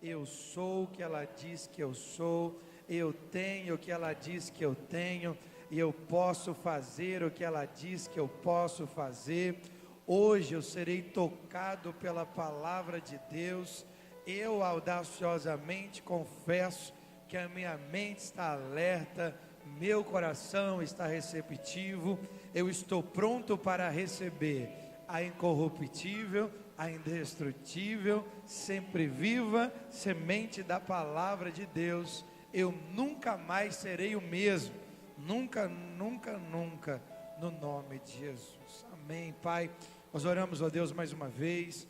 eu sou o que ela diz que eu sou, eu tenho o que ela diz que eu tenho, e eu posso fazer o que ela diz que eu posso fazer. Hoje eu serei tocado pela palavra de Deus. Eu audaciosamente confesso que a minha mente está alerta, meu coração está receptivo, eu estou pronto para receber a incorruptível, a indestrutível, sempre viva semente da palavra de Deus. Eu nunca mais serei o mesmo, nunca, nunca, nunca, no nome de Jesus. Amém. Pai, nós oramos, ó Deus, mais uma vez,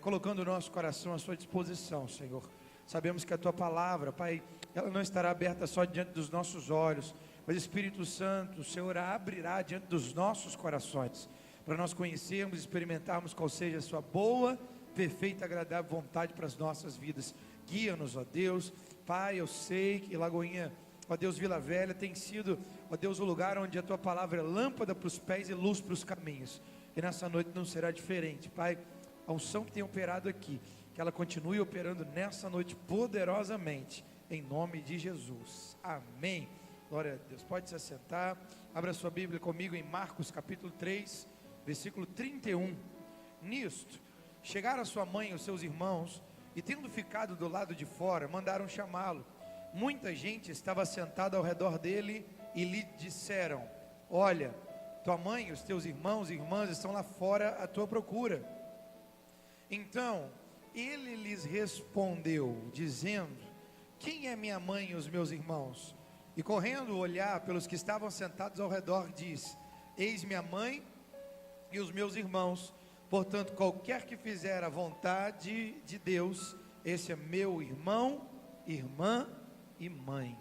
colocando o nosso coração à sua disposição, Senhor. Sabemos que a tua palavra, Pai, ela não estará aberta só diante dos nossos olhos, mas Espírito Santo, o Senhor a abrirá diante dos nossos corações, para nós conhecermos, experimentarmos qual seja a sua boa, perfeita, agradável vontade para as nossas vidas. Guia-nos, ó Deus. Pai, eu sei que Lagoinha, ó Deus, Vila Velha tem sido, ó Deus, o lugar onde a tua palavra é lâmpada para os pés e luz para os caminhos, e nessa noite não será diferente. Pai, a unção que tem operado aqui, que ela continue operando nessa noite poderosamente, em nome de Jesus. Amém. Glória a Deus. Pode se assentar. Abra sua Bíblia comigo em Marcos capítulo 3, versículo 31. Nisto, chegaram a sua mãe e os seus irmãos, e tendo ficado do lado de fora, mandaram chamá-lo. Muita gente estava sentada ao redor dele e lhe disseram: olha, tua mãe e os teus irmãos e irmãs estão lá fora à tua procura. Então ele lhes respondeu, dizendo: quem é minha mãe e os meus irmãos? E correndo olhar pelos que estavam sentados ao redor, diz: eis minha mãe e os meus irmãos. Portanto, qualquer que fizer a vontade de Deus, esse é meu irmão, irmã e mãe.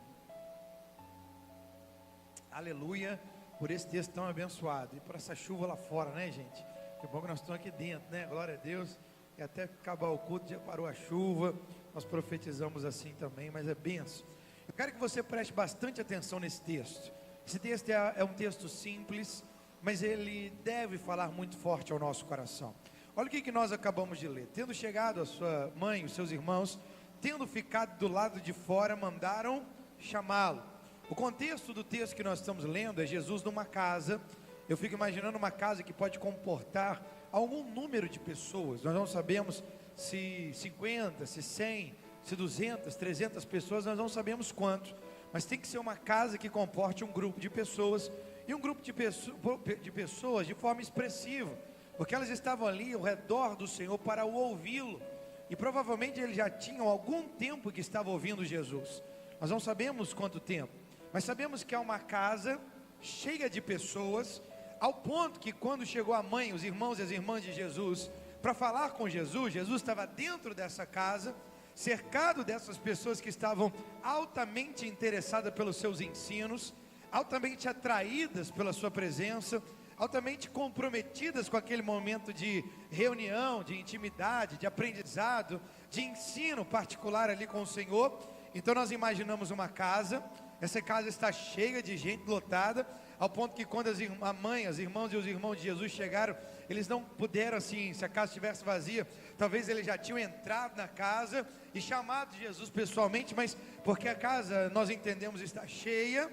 Aleluia, por esse texto tão abençoado, e por essa chuva lá fora, né, gente? Que bom que nós estamos aqui dentro, né? Glória a Deus. E até acabar o culto já parou a chuva. Nós profetizamos assim também, mas é benção. Eu quero que você preste bastante atenção nesse texto. Esse texto é um texto simples, mas ele deve falar muito forte ao nosso coração. Olha o que nós acabamos de ler. Tendo chegado a sua mãe, os seus irmãos, tendo ficado do lado de fora, mandaram chamá-lo. O contexto do texto que nós estamos lendo é Jesus numa casa. Eu fico imaginando uma casa que pode comportar algum número de pessoas. Nós não sabemos se 50, se 100, se 200, 300 pessoas, nós não sabemos quanto, mas tem que ser uma casa que comporte um grupo de pessoas, e um grupo de pessoas de forma expressiva, porque elas estavam ali ao redor do Senhor para o ouvi-lo, e provavelmente eles já tinham algum tempo que estavam ouvindo Jesus. Nós não sabemos quanto tempo, mas sabemos que é uma casa cheia de pessoas, ao ponto que quando chegou a mãe, os irmãos e as irmãs de Jesus, para falar com Jesus, Jesus estava dentro dessa casa, cercado dessas pessoas que estavam altamente interessadas pelos seus ensinos, altamente atraídas pela sua presença, altamente comprometidas com aquele momento de reunião, de intimidade, de aprendizado, de ensino particular ali com o Senhor. Então nós imaginamos uma casa, essa casa está cheia de gente, lotada, ao ponto que quando a mãe, as irmãs e os irmãos de Jesus chegaram, eles não puderam assim, se a casa estivesse vazia, talvez eles já tinham entrado na casa e chamado Jesus pessoalmente, mas porque a casa, nós entendemos, está cheia.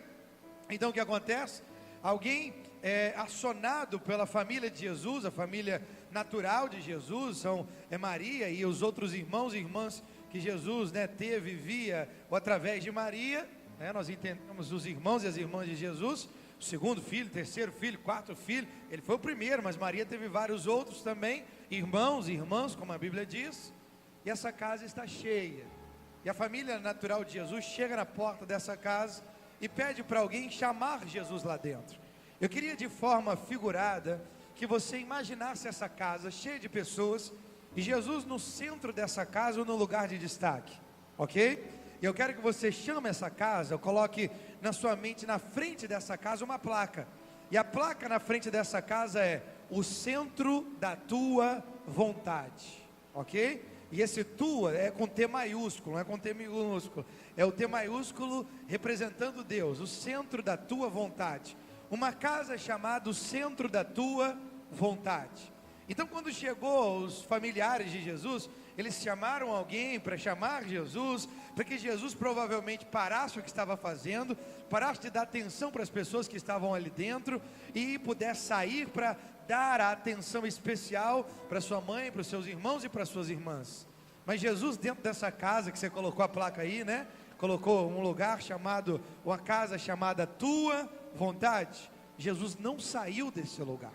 Então o que acontece? Alguém acionado pela família de Jesus, a família natural de Jesus, é Maria e os outros irmãos e irmãs que Jesus, teve via ou através de Maria, nós entendemos os irmãos e as irmãs de Jesus, o segundo filho, terceiro filho, quarto filho, ele foi o primeiro, mas Maria teve vários outros também, irmãos e irmãs, como a Bíblia diz, e essa casa está cheia, e a família natural de Jesus chega na porta dessa casa, e pede para alguém chamar Jesus lá dentro. Eu queria de forma figurada, que você imaginasse essa casa cheia de pessoas, e Jesus no centro dessa casa, no lugar de destaque, ok? E eu quero que você chame essa casa, coloque na sua mente, na frente dessa casa, uma placa. E a placa na frente dessa casa é: o centro da tua vontade, ok? E esse tua é com T maiúsculo, não é com T minúsculo. É o T maiúsculo representando Deus, o centro da tua vontade. Uma casa chamada o centro da tua vontade. Então quando chegou os familiares de Jesus, eles chamaram alguém para chamar Jesus, para que Jesus provavelmente parasse o que estava fazendo, parasse de dar atenção para as pessoas que estavam ali dentro e pudesse sair para dar a atenção especial para sua mãe, para os seus irmãos e para suas irmãs. Mas Jesus, dentro dessa casa que você colocou a placa aí, né? Colocou um lugar chamado, uma casa chamada Tua Vontade. Jesus não saiu desse lugar.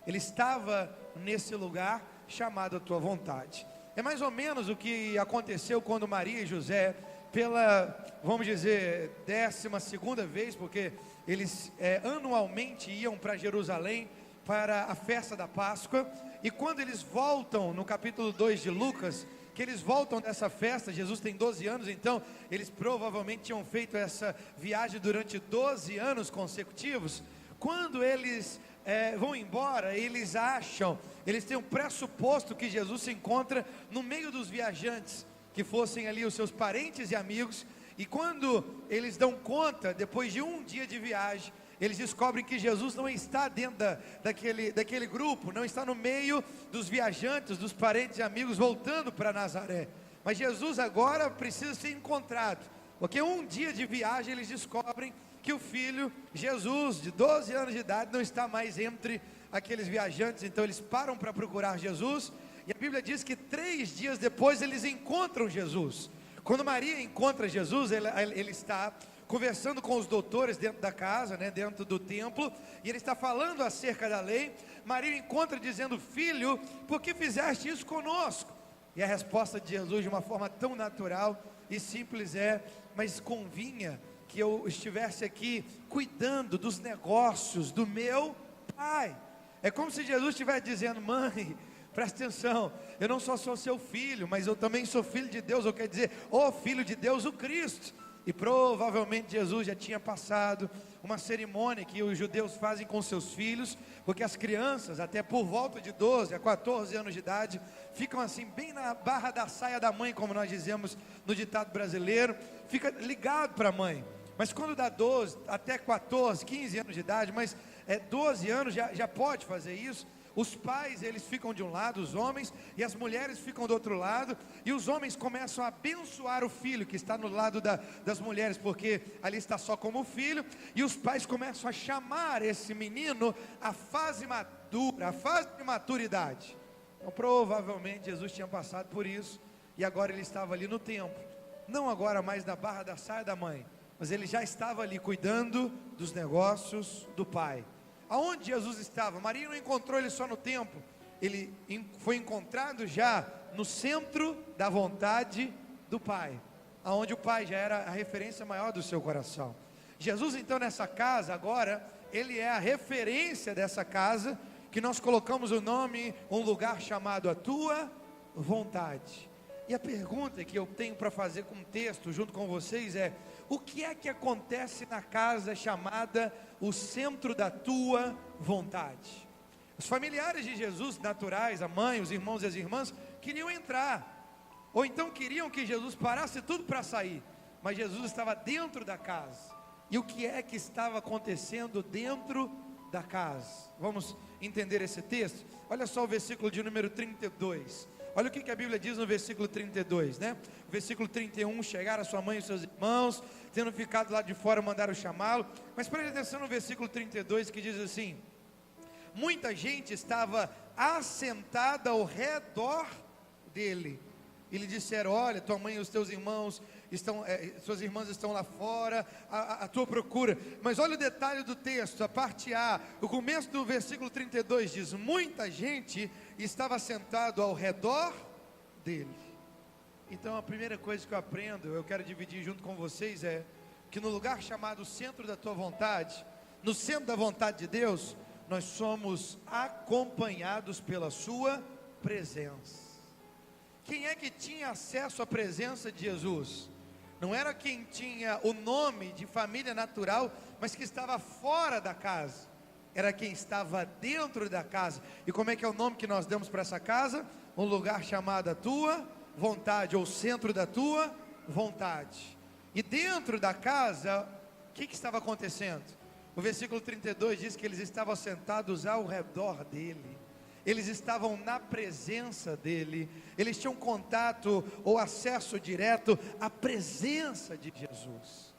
Ele estava nesse lugar chamado a Tua Vontade. É mais ou menos o que aconteceu quando Maria e José, pela, vamos dizer, 12ª vez, porque eles anualmente iam para Jerusalém para a festa da Páscoa, e quando eles voltam no capítulo 2 de Lucas, que eles voltam dessa festa, Jesus tem 12 anos, então eles provavelmente tinham feito essa viagem durante 12 anos consecutivos. Quando eles vão embora, eles têm um pressuposto que Jesus se encontra no meio dos viajantes, que fossem ali os seus parentes e amigos, e quando eles dão conta, depois de um dia de viagem, eles descobrem que Jesus não está dentro daquele grupo, não está no meio dos viajantes, dos parentes e amigos voltando para Nazaré, mas Jesus agora precisa ser encontrado, porque um dia de viagem eles descobrem que o filho Jesus, de 12 anos de idade, não está mais entre aqueles viajantes. Então eles param para procurar Jesus, e a Bíblia diz que 3 dias depois eles encontram Jesus. Quando Maria encontra Jesus, ele está conversando com os doutores dentro da casa, né, dentro do templo, e ele está falando acerca da lei. Maria encontra dizendo: filho, por que fizeste isso conosco? E a resposta de Jesus, de uma forma tão natural e simples, mas convinha que eu estivesse aqui cuidando dos negócios do meu pai. É como se Jesus estivesse dizendo: mãe, presta atenção, eu não só sou seu filho, mas eu também sou filho de Deus, ou quer dizer, o filho de Deus, o Cristo. E provavelmente Jesus já tinha passado uma cerimônia que os judeus fazem com seus filhos, porque as crianças, até por volta de 12 a 14 anos de idade, ficam assim bem na barra da saia da mãe, como nós dizemos no ditado brasileiro, fica ligado para a mãe. Mas quando dá 12 até 14, 15 anos de idade, mas 12 anos já pode fazer isso. Os pais, eles ficam de um lado, os homens, e as mulheres ficam do outro lado, e os homens começam a abençoar o filho que está no lado das mulheres, porque ali está só como filho, e os pais começam a chamar esse menino a fase madura, a fase de maturidade. Então provavelmente Jesus tinha passado por isso, e agora ele estava ali no templo, não agora mais na barra da saia da mãe, mas ele já estava ali cuidando dos negócios do pai. Aonde Jesus estava? Maria não encontrou ele só no templo, ele foi encontrado já no centro da vontade do Pai, aonde o Pai já era a referência maior do seu coração. Jesus então nessa casa agora, ele é a referência dessa casa, que nós colocamos o nome, um lugar chamado a Tua Vontade. E a pergunta que eu tenho para fazer com o texto junto com vocês é: o que é que acontece na casa chamada o centro da Tua Vontade? Os familiares de Jesus naturais, a mãe, os irmãos e as irmãs, queriam entrar, ou então queriam que Jesus parasse tudo para sair, mas Jesus estava dentro da casa. E o que é que estava acontecendo dentro da casa? Vamos entender esse texto? Olha só o versículo de número 32. Olha o que a Bíblia diz no versículo 32, né? Versículo 31, chegaram a sua mãe e os seus irmãos, tendo ficado lá de fora, mandaram chamá-lo. Mas preste atenção no versículo 32, que diz assim: muita gente estava assentada ao redor dele, e lhe disseram: olha, tua mãe e os teus irmãos suas irmãs estão lá fora, a tua procura. Mas olha o detalhe do texto, a parte A, o começo do versículo 32 diz: muita gente estava sentado ao redor dele. Então a primeira coisa que eu quero dividir junto com vocês é que no lugar chamado centro da tua vontade, no centro da vontade de Deus, nós somos acompanhados pela sua presença. Quem é que tinha acesso à presença de Jesus? Não era quem tinha o nome de família natural, mas que estava fora da casa. Era quem estava dentro da casa. E como é que é o nome que nós damos para essa casa? Um lugar chamado a Tua Vontade, ou centro da Tua Vontade. E dentro da casa, o que estava acontecendo? O versículo 32 diz que eles estavam sentados ao redor dele. eles estavam na presença dele, eles tinham contato ou acesso direto à presença de Jesus.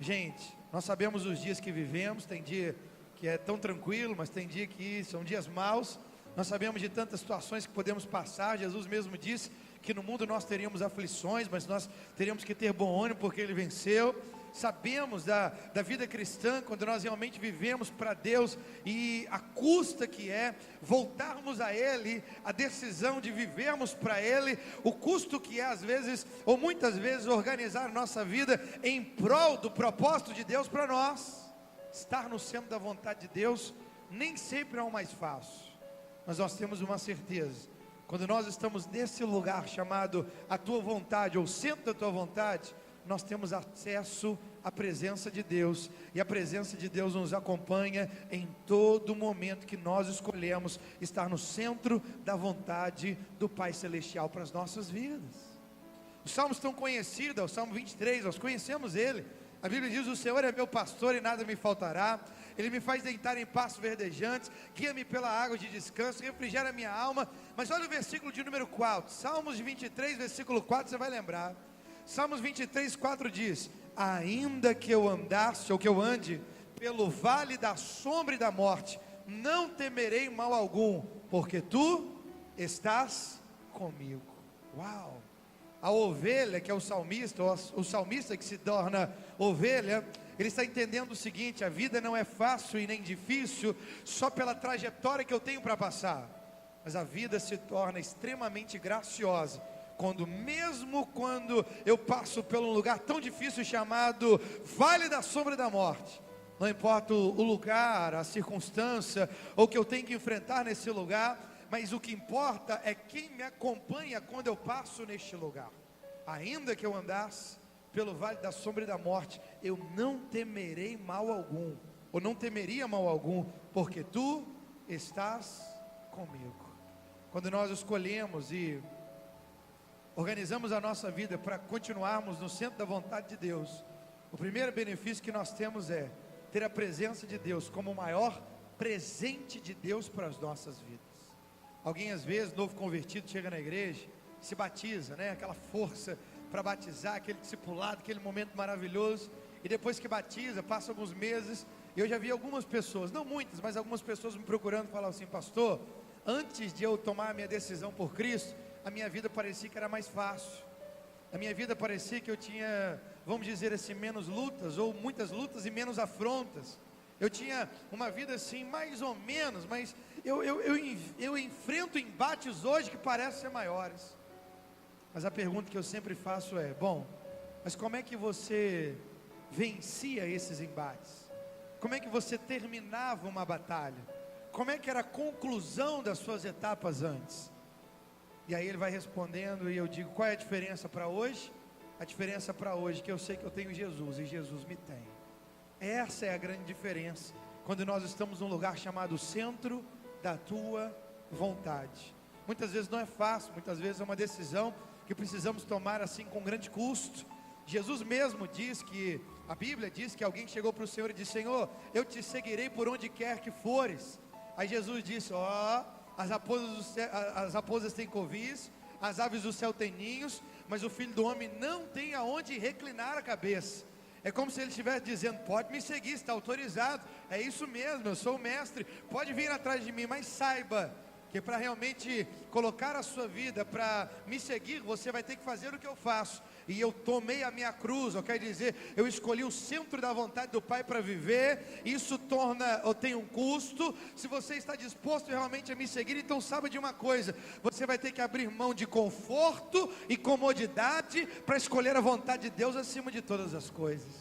Gente, nós sabemos os dias que vivemos, tem dia que é tão tranquilo, mas tem dia que são dias maus. Nós sabemos de tantas situações que podemos passar. Jesus mesmo disse que no mundo nós teríamos aflições, mas nós teríamos que ter bom ânimo porque Ele venceu. Sabemos da vida cristã, quando nós realmente vivemos para Deus, e a custa que é voltarmos a Ele, a decisão de vivermos para Ele, o custo que é às vezes, ou muitas vezes, organizar a nossa vida em prol do propósito de Deus para nós. Estar no centro da vontade de Deus nem sempre é o mais fácil, mas nós temos uma certeza: quando nós estamos nesse lugar chamado a Tua vontade, ou centro da Tua vontade, nós temos acesso à presença de Deus, e a presença de Deus nos acompanha em todo momento que nós escolhemos estar no centro da vontade do Pai Celestial para as nossas vidas. Os salmos tão conhecidos, o Salmo 23, nós conhecemos ele. A Bíblia diz: o Senhor é meu pastor e nada me faltará, Ele me faz deitar em pastos verdejantes, guia-me pela água de descanso, refrigera a minha alma. Mas olha o versículo de número 4, Salmos 23, versículo 4, você vai lembrar. Salmos 23, 4 diz: ainda que eu andasse, ou que eu ande pelo vale da sombra e da morte, não temerei mal algum, porque Tu estás comigo. Uau! A ovelha, que é o salmista, o salmista que se torna ovelha, ele está entendendo o seguinte: a vida não é fácil e nem difícil só pela trajetória que eu tenho para passar, mas a vida se torna extremamente graciosa mesmo quando eu passo por um lugar tão difícil chamado Vale da Sombra da Morte. Não importa o lugar, a circunstância, ou o que eu tenho que enfrentar nesse lugar, mas o que importa é quem me acompanha quando eu passo neste lugar. Ainda que eu andasse pelo Vale da Sombra da Morte, eu não temerei mal algum, ou não temeria mal algum, porque Tu estás comigo. Quando nós escolhemos e organizamos a nossa vida para continuarmos no centro da vontade de Deus, o primeiro benefício que nós temos é ter a presença de Deus como o maior presente de Deus para as nossas vidas. Alguém às vezes, novo convertido, chega na igreja, se batiza, né? Aquela força para batizar, aquele discipulado, aquele momento maravilhoso, e depois que batiza, passa alguns meses, e eu já vi algumas pessoas, não muitas, mas algumas pessoas me procurando, falar assim: pastor, antes de eu tomar a minha decisão por Cristo, a minha vida parecia que era mais fácil, a minha vida parecia que eu tinha, vamos dizer assim, menos lutas, ou muitas lutas e menos afrontas. Eu tinha uma vida assim, mais ou menos, mas eu enfrento embates hoje que parecem ser maiores. Mas a pergunta que eu sempre faço é: bom, mas como é que você vencia esses embates? Como é que você terminava uma batalha? Como é que era a conclusão das suas etapas antes? E aí ele vai respondendo, e eu digo: qual é a diferença para hoje? A diferença para hoje é que eu sei que eu tenho Jesus, e Jesus me tem. Essa é a grande diferença, quando nós estamos num lugar chamado centro da Tua vontade. Muitas vezes não é fácil, muitas vezes é uma decisão que precisamos tomar assim com grande custo. Jesus mesmo diz que, a Bíblia diz que alguém chegou para o Senhor e disse: Senhor, eu te seguirei por onde quer que fores. Aí Jesus disse: as raposas têm covis, as aves do céu têm ninhos, mas o Filho do Homem não tem aonde reclinar a cabeça. É como se ele estivesse dizendo: pode me seguir, está autorizado, é isso mesmo, eu sou o mestre, pode vir atrás de mim, mas saiba que para realmente colocar a sua vida, para me seguir, você vai ter que fazer o que eu faço. E eu tomei a minha cruz, quer dizer, eu escolhi o centro da vontade do Pai para viver. Isso tem um custo. Se você está disposto realmente a me seguir, então saiba de uma coisa: você vai ter que abrir mão de conforto e comodidade para escolher a vontade de Deus acima de todas as coisas.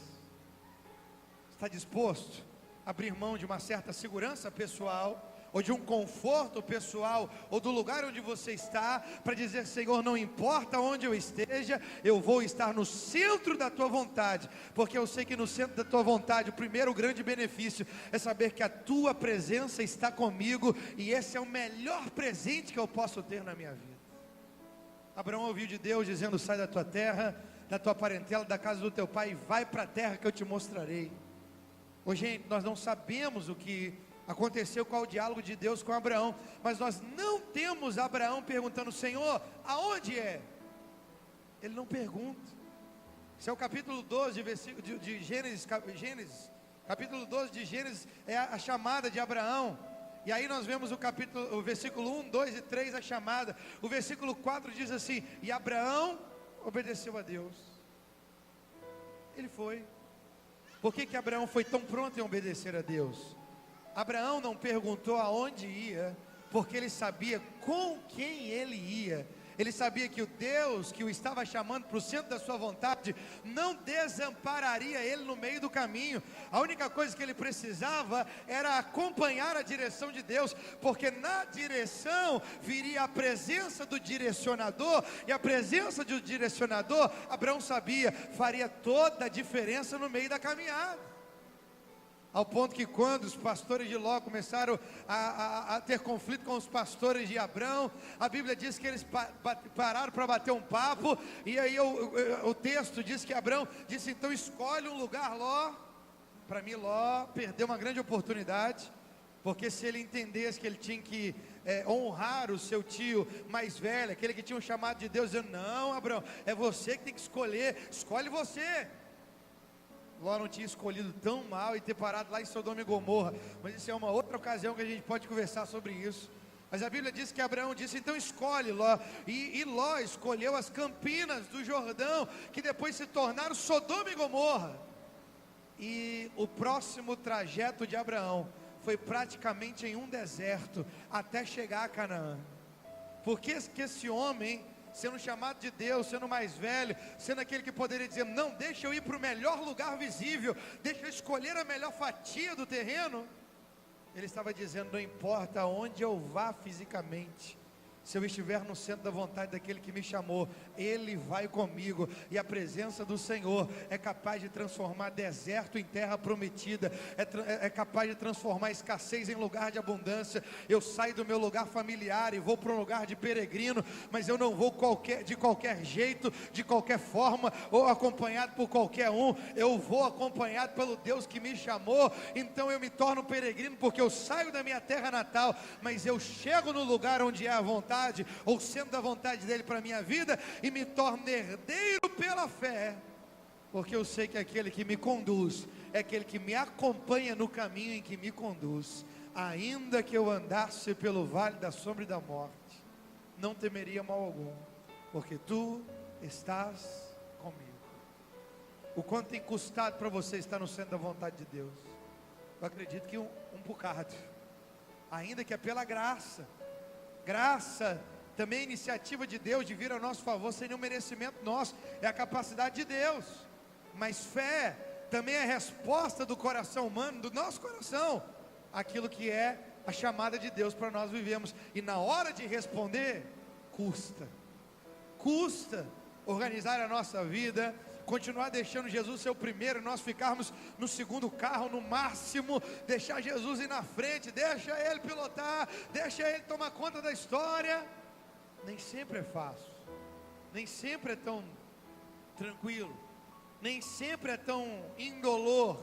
Está disposto a abrir mão de uma certa segurança pessoal, ou de um conforto pessoal, ou do lugar onde você está, para dizer: Senhor, não importa onde eu esteja, eu vou estar no centro da Tua vontade, porque eu sei que no centro da Tua vontade, o primeiro grande benefício é saber que a Tua presença está comigo, e esse é o melhor presente que eu posso ter na minha vida. Abraão ouviu de Deus dizendo: sai da tua terra, da tua parentela, da casa do teu pai, e vai para a terra que eu te mostrarei. Hoje, gente, nós não sabemos o que aconteceu qual o diálogo de Deus com Abraão, mas nós não temos Abraão perguntando: Senhor, aonde é? Ele não pergunta. Esse é o capítulo 12 de Gênesis, capítulo 12 de Gênesis é a chamada de Abraão. E aí nós vemos o versículo 1, 2 e 3, a chamada. O versículo 4 diz assim: e Abraão obedeceu a Deus. Ele foi. Por que Abraão foi tão pronto em obedecer a Deus? Abraão não perguntou aonde ia, porque ele sabia com quem ele ia. Ele sabia que o Deus que o estava chamando para o centro da sua vontade não desampararia ele no meio do caminho. A única coisa que ele precisava era acompanhar a direção de Deus, porque na direção viria a presença do direcionador, e a presença do direcionador, Abraão sabia, faria toda a diferença no meio da caminhada. Ao ponto que quando os pastores de Ló começaram a ter conflito com os pastores de Abrão, a Bíblia diz que eles pararam para bater um papo. E aí o texto diz que Abrão disse: então escolhe um lugar, Ló. Para mim, Ló perdeu uma grande oportunidade, porque se ele entendesse que ele tinha que honrar o seu tio mais velho, aquele que tinha um chamado de Deus, dizendo: não, Abrão, é você que tem que escolher, escolhe você. Ló não tinha escolhido tão mal e ter parado lá em Sodoma e Gomorra, mas isso é uma outra ocasião que a gente pode conversar sobre isso. Mas a Bíblia diz que Abraão disse: então escolhe, Ló. E Ló escolheu as campinas do Jordão, que depois se tornaram Sodoma e Gomorra. E o próximo trajeto de Abraão foi praticamente em um deserto, até chegar a Canaã. Porque esse homem, sendo chamado de Deus, sendo mais velho, sendo aquele que poderia dizer: não, deixa eu ir para o melhor lugar visível, deixa eu escolher a melhor fatia do terreno, ele estava dizendo: não importa onde eu vá fisicamente, se eu estiver no centro da vontade daquele que me chamou, Ele vai comigo. E a presença do Senhor é capaz de transformar deserto em terra prometida, é capaz de transformar escassez em lugar de abundância. Eu saio do meu lugar familiar e vou para um lugar de peregrino, mas eu não vou de qualquer jeito, de qualquer forma, ou acompanhado por qualquer um. Eu vou acompanhado pelo Deus que me chamou. Então eu me torno peregrino, porque eu saio da minha terra natal, mas eu chego no lugar onde é a vontade, ou centro da vontade dele para a minha vida, e me torno herdeiro pela fé, porque eu sei que aquele que me conduz é aquele que me acompanha no caminho em que me conduz. Ainda que eu andasse pelo vale da sombra e da morte, não temeria mal algum, porque tu estás comigo. O quanto tem custado para você estar no centro da vontade de Deus? Eu acredito que um bocado, ainda que é pela graça. Graça também é iniciativa de Deus de vir a nosso favor, sem nenhum merecimento nosso, é a capacidade de Deus. Mas fé também é a resposta do coração humano, do nosso coração, aquilo que é a chamada de Deus para nós vivemos. E na hora de responder, custa organizar a nossa vida, continuar deixando Jesus ser o primeiro, nós ficarmos no segundo carro no máximo, deixar Jesus ir na frente, deixa Ele pilotar, deixa Ele tomar conta da história. Nem sempre é fácil, nem sempre é tão tranquilo, nem sempre é tão indolor,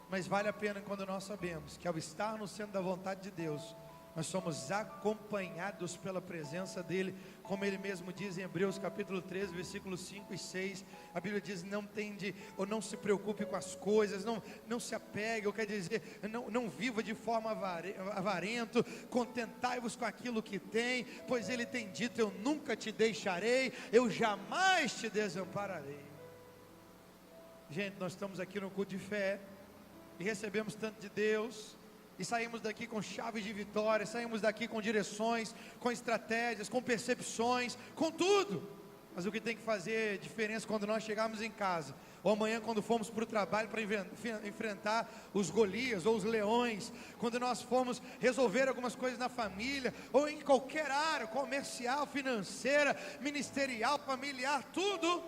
mas vale a pena quando nós sabemos que ao estar no centro da vontade de Deus, nós somos acompanhados pela presença dEle, como Ele mesmo diz em Hebreus capítulo 13, versículos 5 e 6, a Bíblia diz: não tende, ou não se preocupe com as coisas, não se apegue, ou quer dizer, não viva de forma avarento, contentai-vos com aquilo que tem, pois Ele tem dito: eu nunca te deixarei, eu jamais te desampararei. Gente, nós estamos aqui no culto de fé, e recebemos tanto de Deus, e saímos daqui com chaves de vitória, saímos daqui com direções, com estratégias, com percepções, com tudo. Mas o que tem que fazer diferença quando nós chegarmos em casa, ou amanhã quando formos para o trabalho para enfrentar os Golias ou os leões, quando nós formos resolver algumas coisas na família, ou em qualquer área, comercial, financeira, ministerial, familiar, tudo,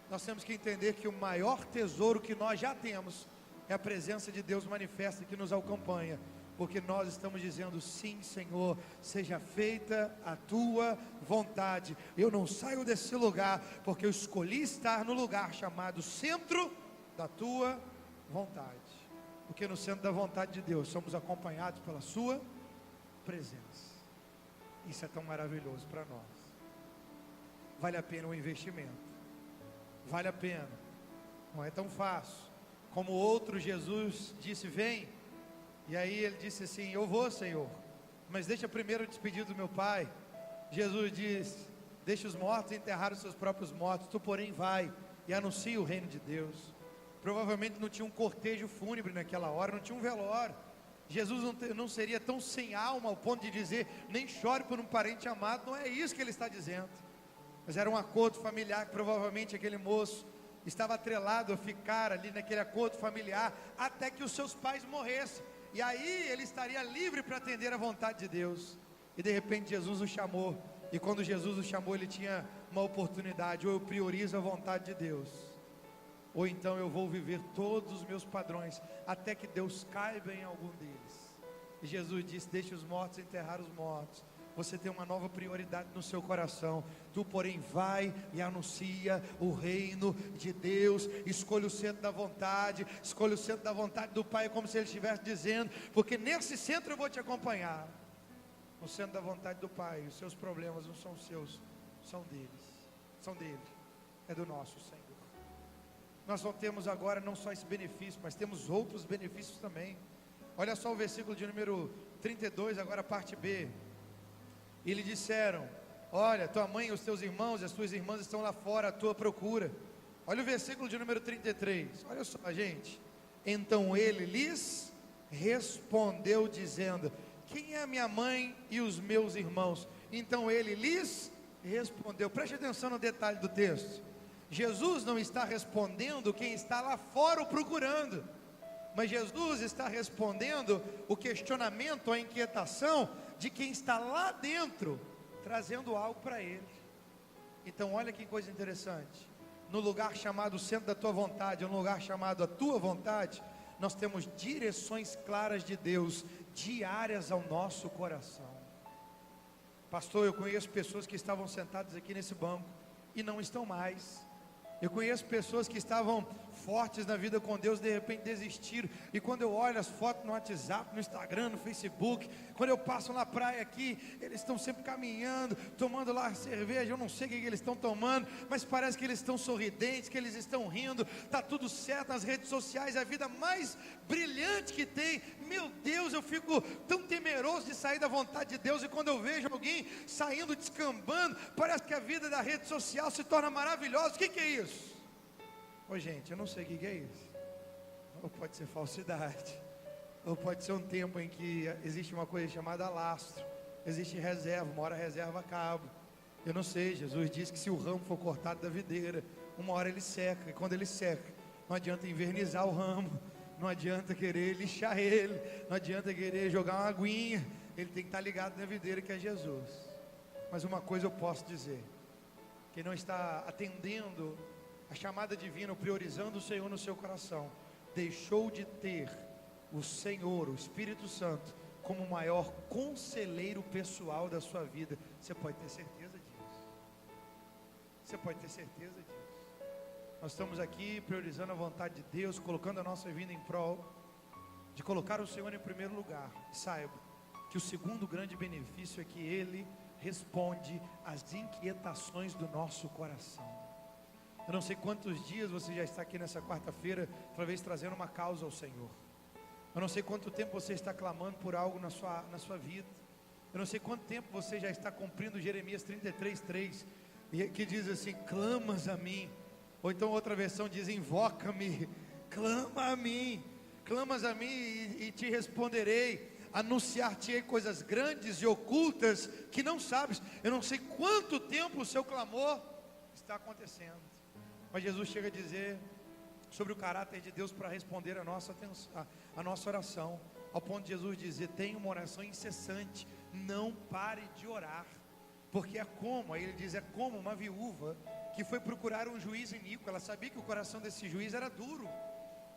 nós temos que entender que o maior tesouro que nós já temos é a presença de Deus manifesta que nos acompanha, porque nós estamos dizendo: sim, Senhor, seja feita a tua vontade. Eu não saio desse lugar, porque eu escolhi estar no lugar chamado centro da tua vontade. Porque no centro da vontade de Deus somos acompanhados pela sua presença. Isso é tão maravilhoso para nós. Vale a pena o investimento. Vale a pena. Não é tão fácil. Como outro, Jesus disse: vem. E aí ele disse assim: eu vou, Senhor, mas deixa primeiro eu despedir do meu pai. Jesus diz: deixa os mortos enterrar os seus próprios mortos. Tu, porém, vai e anuncia o reino de Deus. Provavelmente não tinha um cortejo fúnebre naquela hora, não tinha um velório. Jesus não seria tão sem alma ao ponto de dizer: nem chore por um parente amado. Não é isso que ele está dizendo. Mas era um acordo familiar que provavelmente aquele moço estava atrelado a ficar ali naquele acordo familiar até que os seus pais morressem. E aí ele estaria livre para atender a vontade de Deus. E de repente Jesus o chamou. E quando Jesus o chamou, ele tinha uma oportunidade: ou eu priorizo a vontade de Deus, ou então eu vou viver todos os meus padrões até que Deus caiba em algum deles. E Jesus disse: deixe os mortos enterrar os mortos. Você tem uma nova prioridade no seu coração. Tu, porém, vai e anuncia o reino de Deus. Escolha o centro da vontade. Escolha o centro da vontade do Pai, como se Ele estivesse dizendo: porque nesse centro eu vou te acompanhar. No centro da vontade do Pai. Os seus problemas não são seus, são deles. São dele. É do nosso Senhor. Nós não temos agora não só esse benefício, mas temos outros benefícios também. Olha só o versículo de número 32, agora a parte B. E lhe disseram: olha, tua mãe, os teus irmãos e as tuas irmãs estão lá fora à tua procura. Olha o versículo de número 33. Olha só, gente. Então ele lhes respondeu dizendo: quem é a minha mãe e os meus irmãos? Então ele lhes respondeu. Preste atenção no detalhe do texto. Jesus não está respondendo quem está lá fora o procurando, mas Jesus está respondendo o questionamento, a inquietação de quem está lá dentro, trazendo algo para ele. Então olha que coisa interessante. No lugar chamado centro da tua vontade, no lugar chamado a tua vontade, nós temos direções claras de Deus, diárias ao nosso coração. Pastor, eu conheço pessoas que estavam sentadas aqui nesse banco e não estão mais. Eu conheço pessoas que estavam fortes na vida com Deus, de repente desistiram. E quando eu olho as fotos no WhatsApp, no Instagram, no Facebook, quando eu passo na praia aqui, eles estão sempre caminhando, tomando lá cerveja. Eu não sei o que eles estão tomando, mas parece que eles estão sorridentes, que eles estão rindo. Está tudo certo nas redes sociais, é a vida mais brilhante que tem. Meu Deus, eu fico tão temeroso de sair da vontade de Deus. E quando eu vejo alguém saindo, descambando, parece que a vida da rede social se torna maravilhosa. O que é isso? Ô gente, eu não sei o que é isso. Ou pode ser falsidade, ou pode ser um tempo em que existe uma coisa chamada lastro, existe reserva, uma hora a reserva acaba. Eu não sei, Jesus disse que se o ramo for cortado da videira, uma hora ele seca, e quando ele seca, não adianta invernizar o ramo, não adianta querer lixar ele, não adianta querer jogar uma aguinha, ele tem que estar ligado na videira, que é Jesus. Mas uma coisa eu posso dizer: quem não está atendendo a chamada divina, priorizando o Senhor no seu coração, deixou de ter o Senhor, o Espírito Santo, como o maior conselheiro pessoal da sua vida. Você pode ter certeza disso. Você pode ter certeza disso. Nós estamos aqui priorizando a vontade de Deus, colocando a nossa vida em prol de colocar o Senhor em primeiro lugar. Saiba que o segundo grande benefício é que Ele responde às inquietações do nosso coração. Eu não sei quantos dias você já está aqui nessa quarta-feira, talvez trazendo uma causa ao Senhor. Eu não sei quanto tempo você está clamando por algo na sua vida. Eu não sei quanto tempo você já está cumprindo Jeremias 33:3, que diz assim: clamas a mim. Ou então outra versão diz: invoca-me, clama a mim, clamas a mim e te responderei. Anunciar-te-ei coisas grandes e ocultas que não sabes. Eu não sei quanto tempo o seu clamor está acontecendo, mas Jesus chega a dizer sobre o caráter de Deus para responder a nossa oração, ao ponto de Jesus dizer: tenha uma oração incessante, não pare de orar, porque aí ele diz, é como uma viúva que foi procurar um juiz iníquo. Ela sabia que o coração desse juiz era duro,